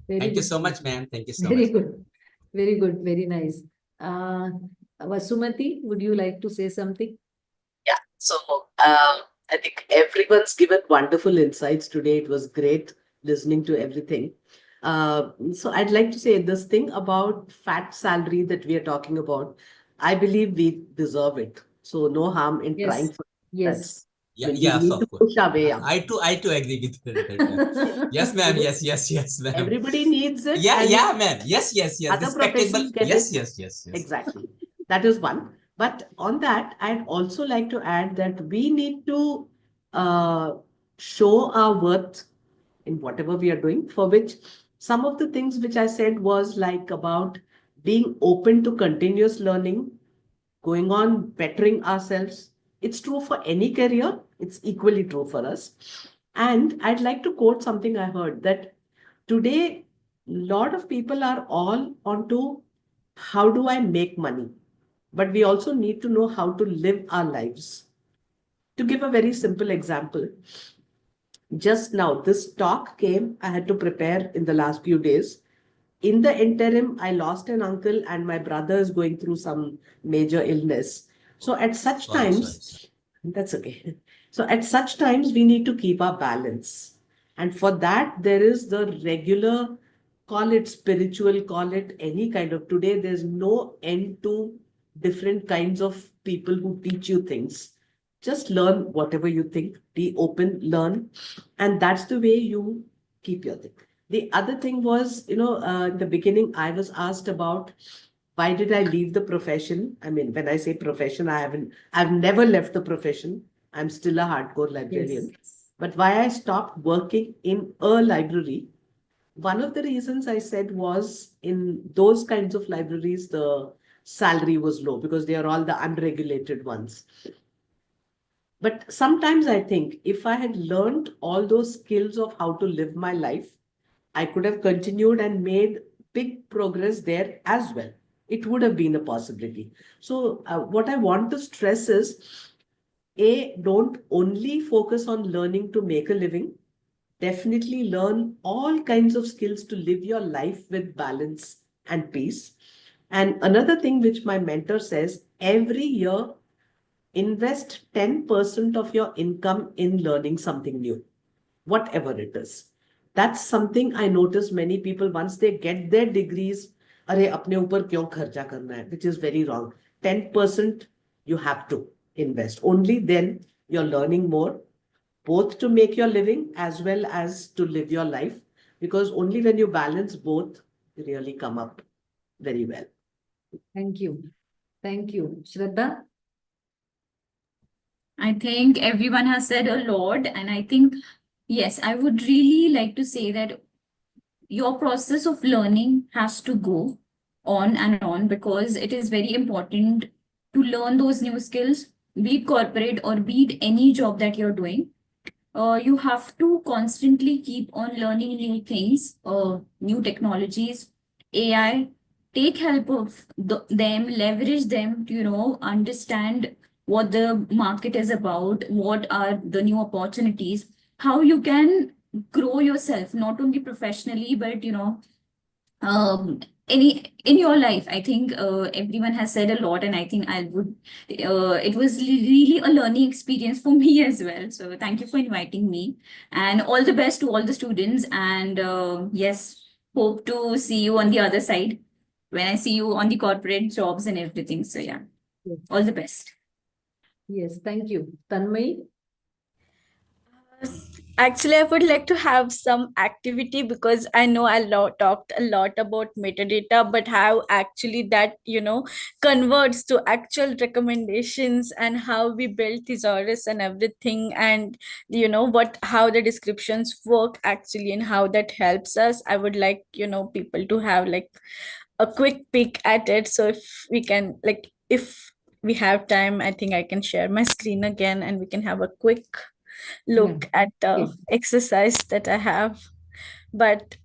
S1: Very
S3: Thank you
S1: good,
S3: so
S1: sir.
S3: much, ma'am. Thank you so
S1: Very
S3: much.
S1: good. Very good. Very nice. Vasumati, would you like to say something?
S4: Yeah. So I think everyone's given wonderful insights today. It was great listening to everything. So I'd like to say this thing about fat salary that we are talking about. I believe we deserve it. So no harm in
S1: Yes.
S4: trying for
S1: Yes.
S4: that's
S3: Yeah,
S4: when we
S3: yes,
S4: need
S3: of
S4: to
S3: course.
S4: push our way up.
S3: I too agree with that. Yes, ma'am. Yes, ma'am.
S4: Everybody needs it.
S3: Yeah,
S4: And
S3: ma'am. Yes.
S4: other
S3: Respectable.
S4: professions get
S3: Yes,
S4: it.
S3: yes.
S4: Exactly. That is one. But on that, I'd also like to add that we need to uh, show our worth in whatever we are doing, for which some of the things which I said was like about being open to continuous learning, going on bettering ourselves. It's true for any career, it's equally true for us. And I'd like to quote something I heard that today, a lot of people are all onto how do I make money? But we also need to know how to live our lives. To give a very simple example, Just now, this talk came, I had to prepare in the last few days. In the interim, I lost an uncle and my brother is going through some major illness. So at such times, that's okay. So at such times, we need to keep our balance. And for that, there is the regular, call it spiritual, call it any kind of, today, there's no end to different kinds of people who teach you things. Just learn whatever you think, be open, learn. And that's the way you keep your thing. The other thing was, in the beginning, I was asked about why did I leave the profession? I mean, when I say profession, I've never left the profession. I'm still a hardcore librarian.
S1: Yes.
S4: But why I stopped working in a library, one of the reasons I said was in those kinds of libraries, the salary was low because they are all the unregulated ones. But sometimes I think if I had learned all those skills of how to live my life, I could have continued and made big progress there as well. It would have been a possibility. So, what I want to stress is don't only focus on learning to make a living, definitely learn all kinds of skills to live your life with balance and peace. And another thing which my mentor says every year, invest 10% of your income in learning something new, whatever it is. That's something I notice many people, once they get their degrees, अरे अपने ऊपर क्यों खर्चा करना है, which is very wrong. 10% you have to invest. Only then you're learning more, both to make your living as well as to live your life. Because only when you balance both, you really come up very well.
S1: Thank you. Thank you. Shraddha?
S5: I think everyone has said a lot, and I think, yes, I would really like to say that your process of learning has to go on and on, because it is very important to learn those new skills, be it corporate or be it any job that you're doing. You have to constantly keep on learning new things, new technologies, AI. Take help of them, leverage them to, understand what the market is about, what are the new opportunities, how you can grow yourself, not only professionally, but, any in your life. I think everyone has said a lot, and I think I would it was really a learning experience for me as well. So thank you for inviting me, and all the best to all the students. And yes, hope to see you on the other side when I see you on the corporate jobs and everything. So yeah,
S1: Yes.
S5: all the best.
S1: Yes, thank you. Tanmay?
S6: Actually, I would like to have some activity because I know talked a lot about metadata, but how actually that, converts to actual recommendations and how we build thesaurus and everything, and, how the descriptions work actually and how that helps us. I would like, people to have like a quick peek at it. So if we can, like, if we have time, I think I can share my screen again and we can have a quick look at the
S1: Okay.
S6: exercise that I have. But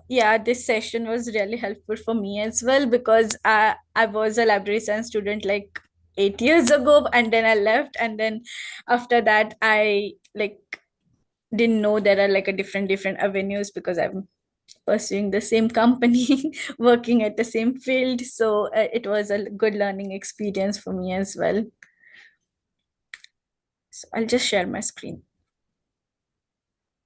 S6: yeah, this session was really helpful for me as well, because I was a library science student like 8 years ago, and then I left, and then after that I like didn't know there are like a different avenues, because I'm pursuing the same company working at the same field. So it was a good learning experience for me as well. So I'll just share my screen.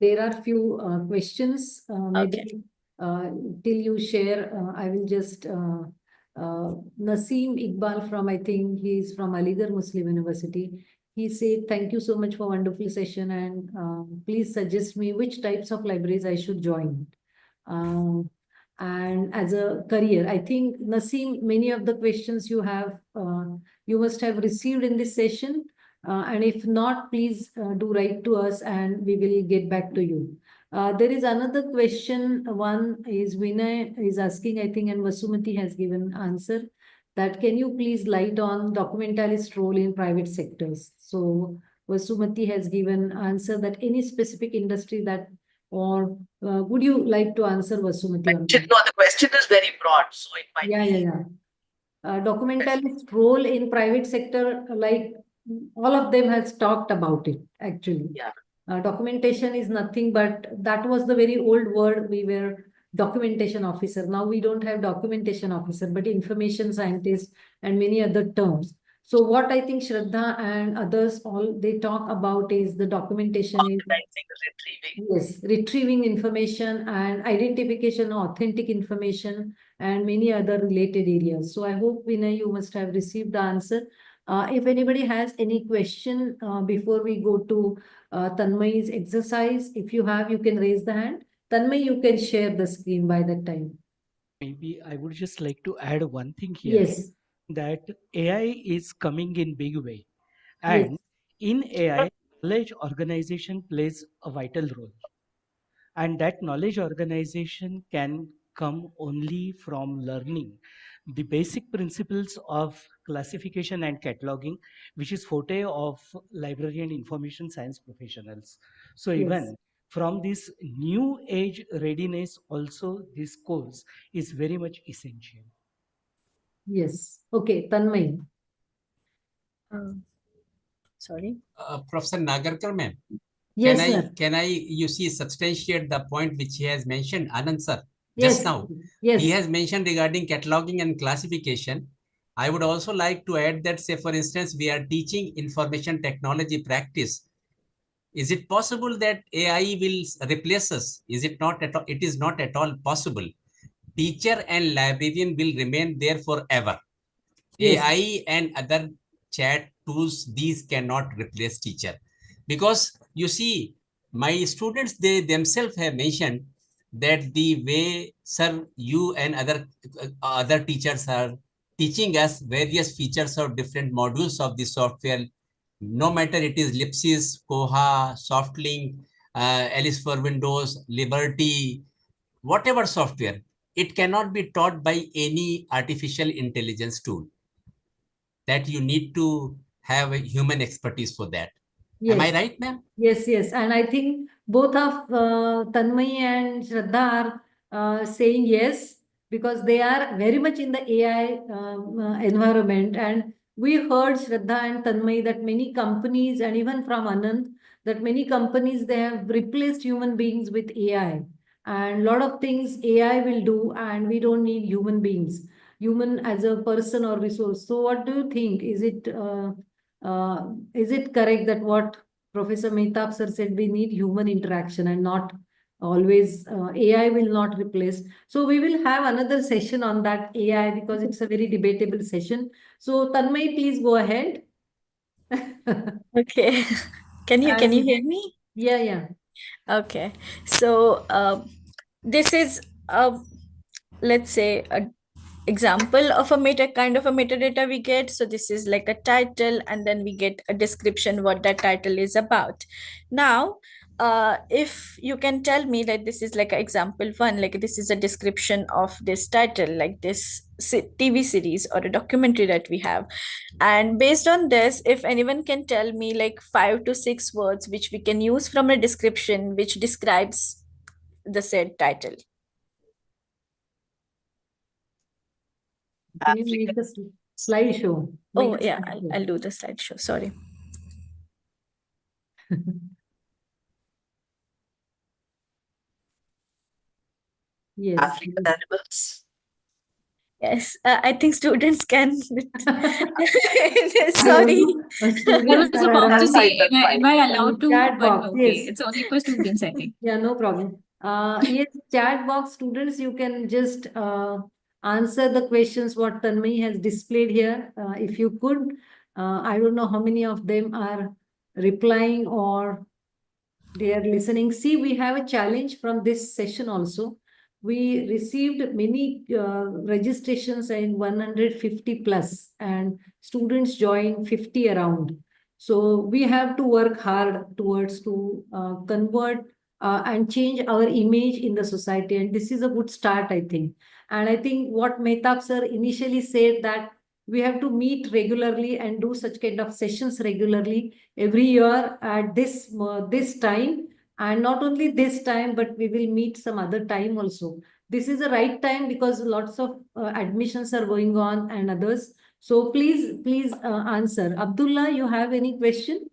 S1: There are few questions. Maybe
S6: Okay.
S1: till you share, I will just Naseem Iqbal from, I think he's from Aligarh Muslim University. He said, thank you so much for wonderful session, and please suggest me which types of libraries I should join. And as a career, I think Naseem, many of the questions you have, you must have received in this session. And if not, please do write to us and we will get back to you. There is another question. One is Vinay is asking, I think, and Vasumati has given answer, that can you please light on documentalist role in private sectors? So Vasumati has given answer that any specific industry that, or would you like to answer, Vasumati? On that?
S4: No, the question is very broad, so it might
S1: Yeah. Documentalist role in private sector, like all of them has talked about it actually.
S4: Yeah.
S1: Documentation is nothing but that was the very old word. We were documentation officer. Now we don't have documentation officer, but information scientist and many other terms. So what I think Shraddha and others all they talk about is the documentation is yes, retrieving information and identification of authentic information and many other related areas. So I hope Vinay, you must have received the answer. If anybody has any question before we go to Tanmay's exercise, if you have, you can raise the hand. Tanmay, you can share the screen by that time.
S2: Maybe I would just like to add one thing here,
S1: Yes,
S2: that AI is coming in big way.
S1: yes,
S2: And in AI, knowledge organization plays a vital role. And that knowledge organization can come only from learning the basic principles of classification and cataloging, which is forte of library and information science professionals. So
S1: yes,
S2: even from this new age readiness also, this course is very much essential.
S1: yes. Okay, Tanmay.
S6: Sorry.
S3: Professor Nagarkar, ma'am,
S1: Yes, sir.
S3: can I, you see, substantiate the point which he has mentioned, Anand sir, just
S1: Yes,
S3: now.
S1: yes.
S3: He has mentioned regarding cataloging and classification. I would also like to add that, say, for instance, we are teaching information technology practice. Is it possible that AI will replace us? Is it not at all? It is not at all possible. Teacher and librarian will remain there forever.
S1: Yes.
S3: AI and other chat tools, these cannot replace teacher. Because you see, my students, they themselves have mentioned that the way, sir, you and other teachers are teaching us various features of different modules of the software, no matter it is Lipsys, Koha, Softlink, Alice for Windows, Liberty, whatever software, it cannot be taught by any artificial intelligence tool. That you need to have a human expertise for that.
S1: Yes.
S3: Am I right, ma'am?
S1: Yes, yes. And I think both of Tanmay and Shraddha are saying yes, because they are very much in the AI environment. And we heard Shraddha and Tanmay that many companies, and even from Anand, that many companies, they have replaced human beings with AI. And a lot of things AI will do, and we don't need human beings, human as a person or resource. So what do you think? Is it correct that what Professor Mehtab sir said, we need human interaction and not always AI will not replace. So we will have another session on that AI because it's a very debatable session. So Tanmay, please go ahead.
S6: Okay. Can you
S1: And
S6: hear me?
S1: yeah.
S6: Okay. So this is let's say a example of a kind of a metadata we get. So this is like a title, and then we get a description what that title is about. Now if you can tell me that this is like an example one, like this is a description of this title, like this TV series or a documentary that we have, and based on this, if anyone can tell me like 5 to 6 words which we can use from a description which describes the said title.
S1: Can you make the slideshow?
S6: Oh yeah, I'll do the slideshow. Sorry.
S1: Yes.
S4: African animals.
S6: Yes, I think students can.
S1: I
S6: Sorry.
S1: don't know.
S5: I
S1: Students
S5: was
S1: are
S5: about to
S1: around.
S5: say, am I allowed to?
S1: Chat
S5: But
S1: box,
S5: okay,
S1: yes.
S5: it's only for students, I think.
S1: Yeah, no problem. Yes, chat box students, you can just answer the questions what Tanmay has displayed here. If you could, I don't know how many of them are replying or they are listening. See, we have a challenge from this session also. We received many registrations in 150 plus and students joined 50 around. So we have to work hard towards to convert and change our image in the society. And this is a good start, I think. And I think what Mehtab sir initially said that we have to meet regularly and do such kind of sessions regularly every year at this time, and not only this time but we will meet some other time also. This is the right time because lots of admissions are going on and others. So please answer. Abdullah, you have any question?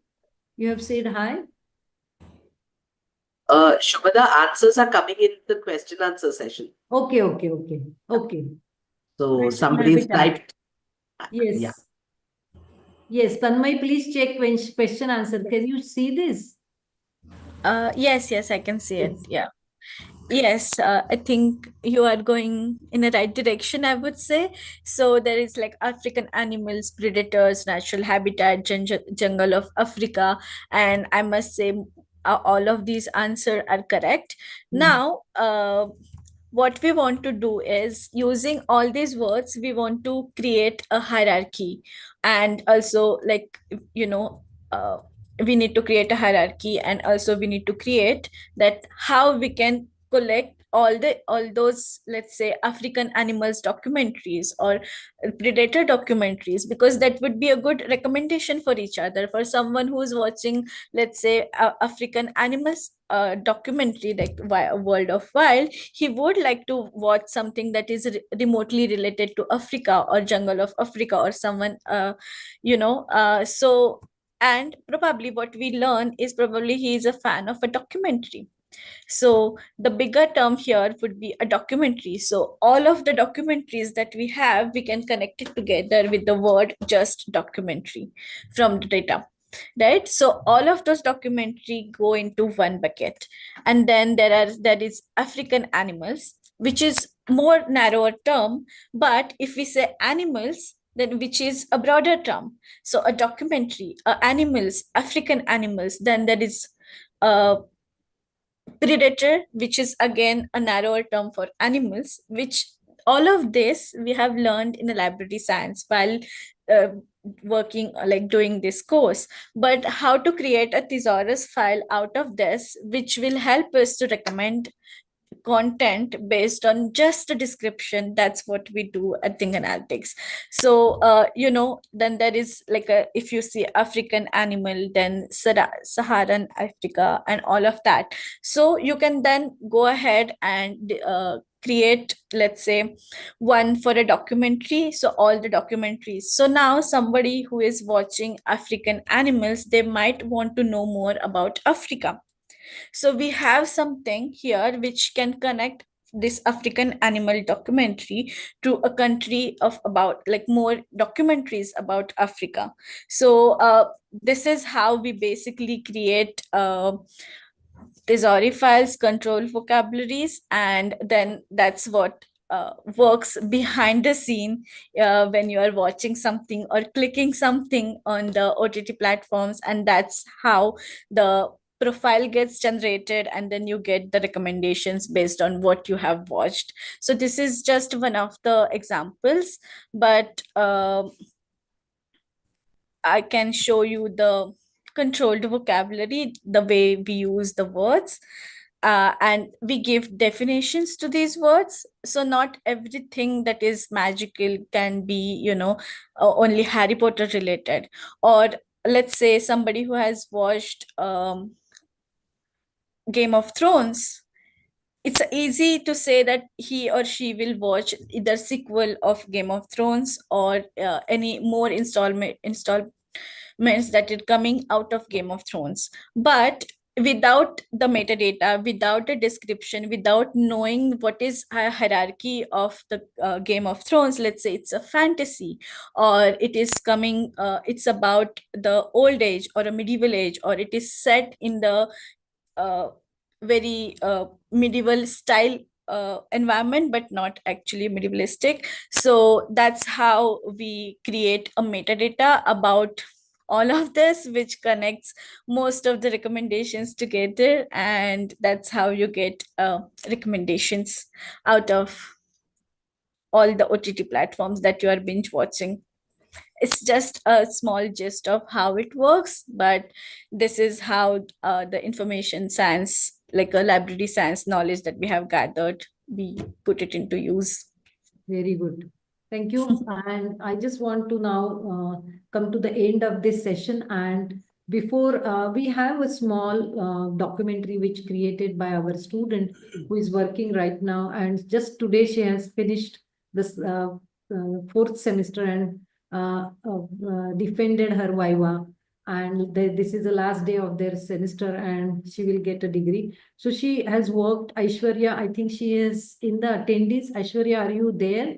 S1: You have said hi.
S4: Shubhada, answers are coming in the question answer session.
S1: Okay.
S4: So
S1: Question
S4: somebody's
S1: have been done.
S4: typed.
S1: Yes.
S4: Yeah.
S1: Yes, Tanmay, please check when question answer. Can you see this?
S6: Yes, I can see it.
S1: Yes.
S6: Yeah. Yes, I think you are going in the right direction, I would say. So there is like African animals, predators, natural habitat, jungle of Africa, and I must say all of these answers are correct. Now, what we want to do is using all these words, we want to create a hierarchy, and also like uh, we need to create a hierarchy, and also we need to create that how we can collect all those, let's say, African animals documentaries or predator documentaries, because that would be a good recommendation for each other, for someone who is watching, let's say, African animals documentary like World of Wild. He would like to watch something that is remotely related to Africa or jungle of Africa or someone so, and probably what we learn is probably he is a fan of a documentary. So the bigger term here would be a documentary. So all of the documentaries that we have, we can connect it together with the word just documentary from the data. Right. So all of those documentary go into one bucket. And then there is African animals, which is more narrower term. But if we say animals, then which is a broader term. So a documentary, animals, African animals, then there is predator, which is again a narrower term for animals, which all of this we have learned in the library science while uh, working like doing this course. But how to create a thesaurus file out of this, which will help us to recommend content based on just a description. That's what we do at Think Analytics. So then there is like a, if you see African animal, then Saharan Africa and all of that. So you can then go ahead and create, let's say, one for a documentary, so all the documentaries. So now somebody who is watching African animals, they might want to know more about Africa. So we have something here which can connect this African animal documentary to a country of about like more documentaries about Africa. So this is how we basically create thesauri files, control vocabularies, and then that's what works behind the scene when you are watching something or clicking something on the OTT platforms, and that's how the profile gets generated, and then you get the recommendations based on what you have watched. So this is just one of the examples, but I can show you the controlled vocabulary, the way we use the words, and we give definitions to these words. So not everything that is magical can be, only Harry Potter related. Or let's say somebody who has watched Game of Thrones, it's easy to say that he or she will watch either sequel of Game of Thrones or any more installments that are coming out of Game of Thrones. But without the metadata, without the description, without knowing what is a hierarchy of the Game of Thrones, let's say it's a fantasy, or it is coming, it's about the old age or a medieval age, or it is set in the very medieval style environment, but not actually medievalistic. So that's how we create a metadata about all of this, which connects most of the recommendations together, and that's how you get recommendations out of all the OTT platforms that you are binge watching. It's just a small gist of how it works, but this is how the information science, like a library science knowledge that we have gathered, we put it into use.
S1: Very good. Thank you. And I just want to now come to the end of this session. And before we have a small documentary which created by our student who is working right now. And just today she has finished this fourth semester and defended her Viva. and this is the last day of their semester and she will get a degree. So she has worked. Aishwarya, I think she is in the attendees. Aishwarya, are you there?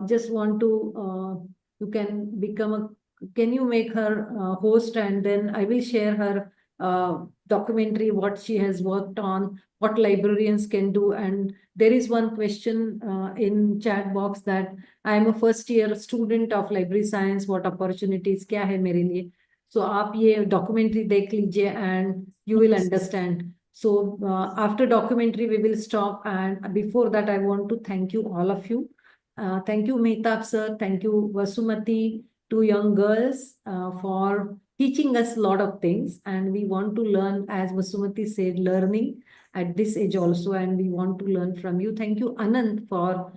S1: Just want to, you can become a, can you make her host, and then I will share her documentary, what she has worked on, what librarians can do. And there is one question in chat box that I am a first year student of library science, what opportunities क्या है मेरे लिए. So आप ये documentary देख लीजिए and you will understand. So after documentary we will stop, and before that I want to thank you all of you. Thank you Mehtab sir, thank you Vasumati, two young girls for teaching us a lot of things, and we want to learn, as Vasumati said, learning at this age also, and we want to learn from you. Thank you Anand for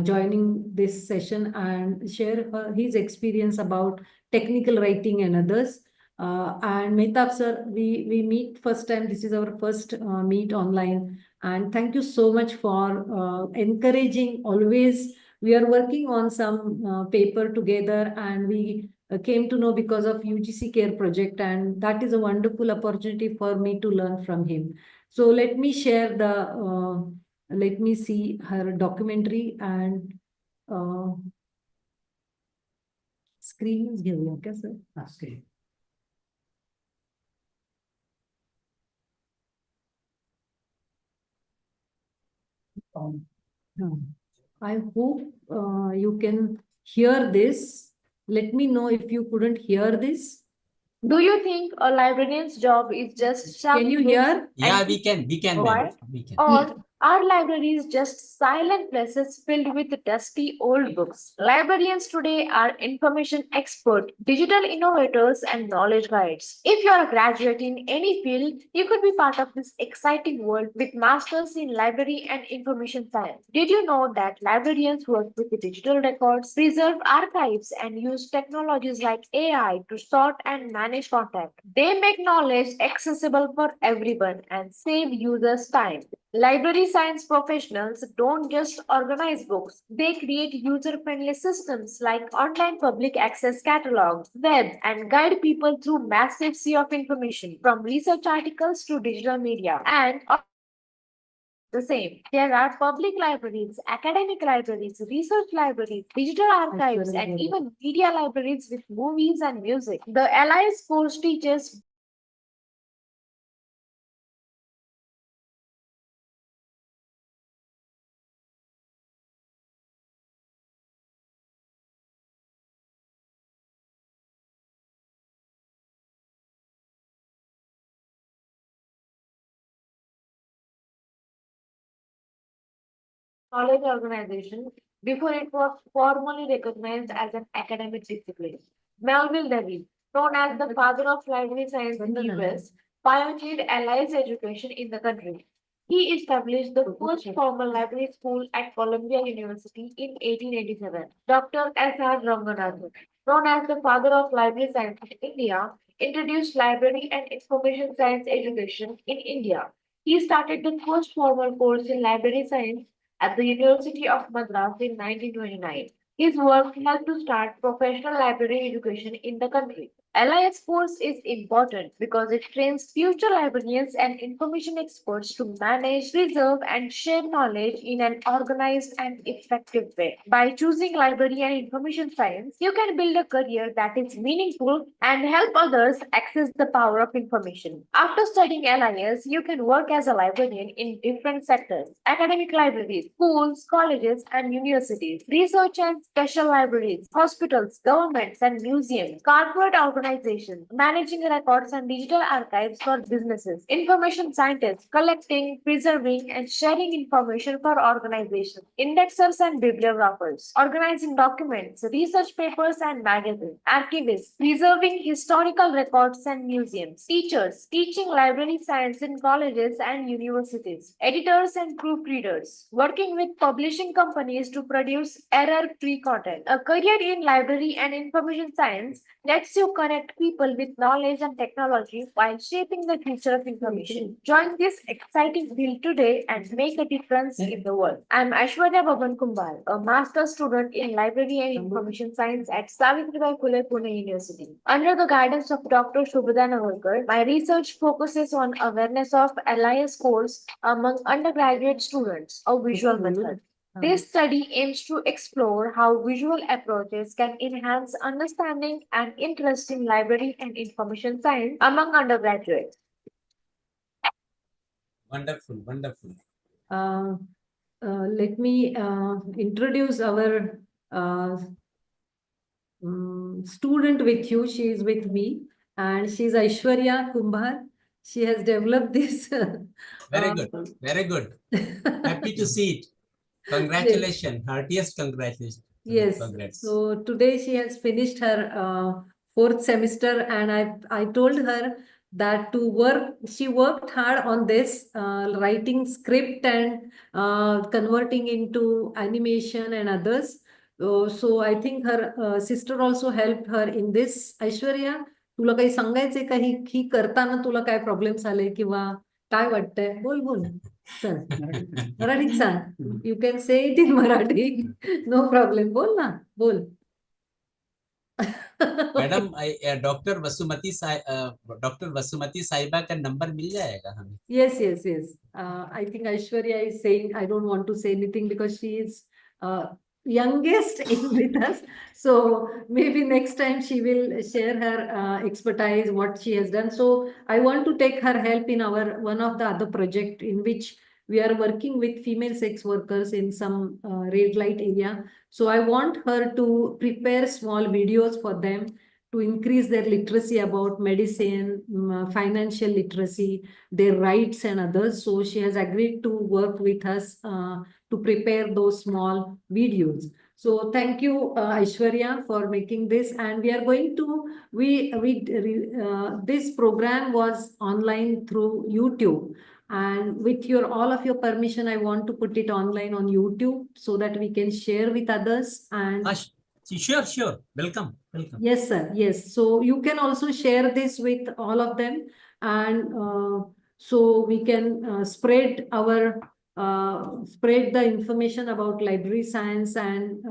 S1: joining this session and share his experience about technical writing and others. And Mehtab sir, we meet first time. This is our first meet online. And thank you so much for encouraging always. We are working on some paper together, and we came to know because of UGC Care project, and that is a wonderful opportunity for me to learn from him. So let me share the, let me see her documentary and screens घेऊया क्या sir?
S7: Screen.
S1: I hope you can hear this. Let me know if you couldn't hear this.
S8: Do you think a librarian's job is just
S1: Can you hear?
S3: Yeah, we can, ma'am.
S8: Why?
S3: We can.
S8: Or are libraries just silent places filled with dusty old books? Librarians today are information experts, digital innovators, and knowledge guides. If you are a graduate in any field, you could be part of this exciting world with masters in library and information science. Did you know that librarians work with the digital records, preserve archives, and use technologies like AI to sort and manage content? They make knowledge accessible for everyone and save users time. Library science professionals don't just organize books, they create user friendly systems like online public access catalogs, web, and guide people through massive sea of information from research articles to digital media. And the same. There are public libraries, academic libraries, research libraries, digital archives, and even media libraries with movies and music. The LIS course teaches knowledge organization before it was formally recognized as an academic discipline. Melville Davis, known as the father of library science in the US, pioneered allies education in the country. He established the first formal library school at Columbia University in 1887. Dr. S.R. Ranganathan, known as the father of library science in India, introduced library and information science education in India. He started the first formal course in library science at the University of Madras in 1929. His work helped to start professional library education in the country. LIS course is important because it trains future librarians and information experts to manage, preserve, and share knowledge in an organized and effective way. By choosing library and information science, you can build a career that is meaningful and help others access the power of information. After studying LIS, you can work as a librarian in different sectors: academic libraries, schools, colleges, and universities, research and special libraries, hospitals, governments, and museums, corporate organizations, managing records and digital archives for businesses, information scientists, collecting, preserving, and sharing information for organizations, indexers and bibliographers, organizing documents, research papers and magazines, archivists, preserving historical records and museums, teachers, teaching library science in colleges and universities, editors and proofreaders, working with publishing companies to produce error-free recorded. A career in library and information science lets you connect people with knowledge and technology while shaping the future of information. Join this exciting field today and make a difference in the world. I'm Aishwarya Bhavan Kumbhar, a master's student in library and information science at Savitribai Phule, Pune University. Under the guidance of Dr. Shubhada Navalkar, my research focuses on awareness of LIS course among undergraduate students, a visual method. This study aims to explore how visual approaches can enhance understanding and interest in library and information science among undergraduates.
S3: Wonderful, wonderful.
S1: Let me introduce our student with you. She is with me, and she is Aishwarya Kumbhar. She has developed this.
S3: Very good, very good. Happy to see it. Congratulations, heartiest congratulations.
S1: Yes.
S3: Congrats.
S1: So today she has finished her fourth semester, and I told her that she worked hard on this, writing script and converting into animation and others. So I think her sister also helped her in this. Aishwarya, तुला काही सांगायचंय का ही करताना तुला काय problems आले किंवा काय वाटतंय? बोल बोल. चल. मराठीत सांग. You can say it in Marathi. No problem. बोल ना. बोल.
S3: मैडम, डॉक्टर वसुमती साहिबा का नंबर मिल जाएगा हमें?
S1: Yes, yes, yes. I think Aishwarya is saying I don't want to say anything because she is youngest in with us. So maybe next time she will share her expertise, what she has done. So I want to take her help in our one of the other project in which we are working with female sex workers in some red light area. So I want her to prepare small videos for them to increase their literacy about medicine, financial literacy, their rights and others. So she has agreed to work with us to prepare those small videos. So thank you, Aishwarya, for making this. And we are going to, this program was online through YouTube. And with all of your permission, I want to put it online on YouTube so that we can share with others. And
S3: Sure. Welcome.
S1: yes, sir. Yes. So you can also share this with all of them. And so we can spread the information about library science and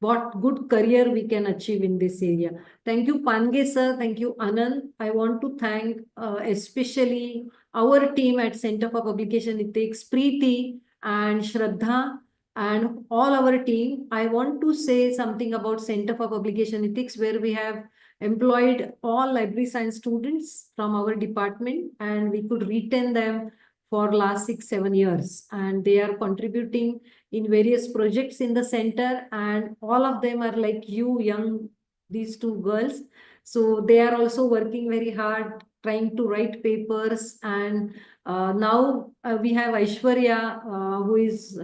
S1: what good career we can achieve in this area. Thank you, Pange sir. Thank you, Anand. I want to thank especially our team at Center for Publication Ethics, Preeti and Shraddha, and all our team. I want to say something about Center for Publication Ethics, where we have employed all library science students from our department, and we could retain them for last 6-7 years, and they are contributing in various projects in the center, and all of them are like these two girls. So they are also working very hard trying to write papers, and now we have Aishwarya who is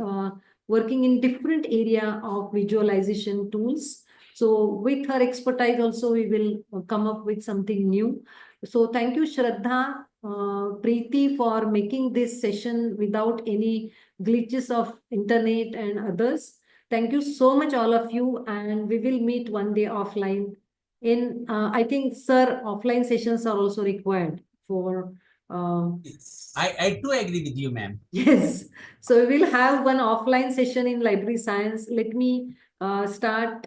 S1: working in different area of visualization tools. So with her expertise also, we will come up with something new. So thank you, Shraddha, Preeti, for making this session without any glitches of internet and others. Thank you so much, all of you, and we will meet one day offline. I think, sir, offline sessions are also required for
S3: I do agree with you, ma'am.
S1: yes. So we will have one offline session in library science. Let me start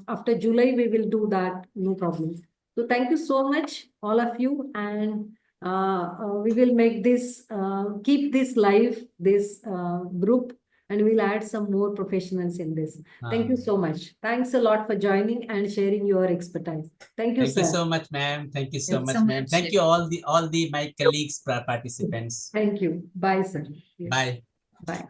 S1: after July. We will do that. No problem. So thank you so much, all of you. And we will make this, keep this live, this group, and we'll add some more professionals in this. Thank you so much. Thanks a lot for joining and sharing your expertise. Thank you,
S3: Thank
S1: sir.
S3: you so much, ma'am. Thank you so
S5: Thank you
S3: much,
S5: so
S3: ma'am.
S5: much.
S3: Thank you all the my colleagues, participants.
S1: Thank you. Bye, sir. Yes.
S3: Bye.
S1: Bye.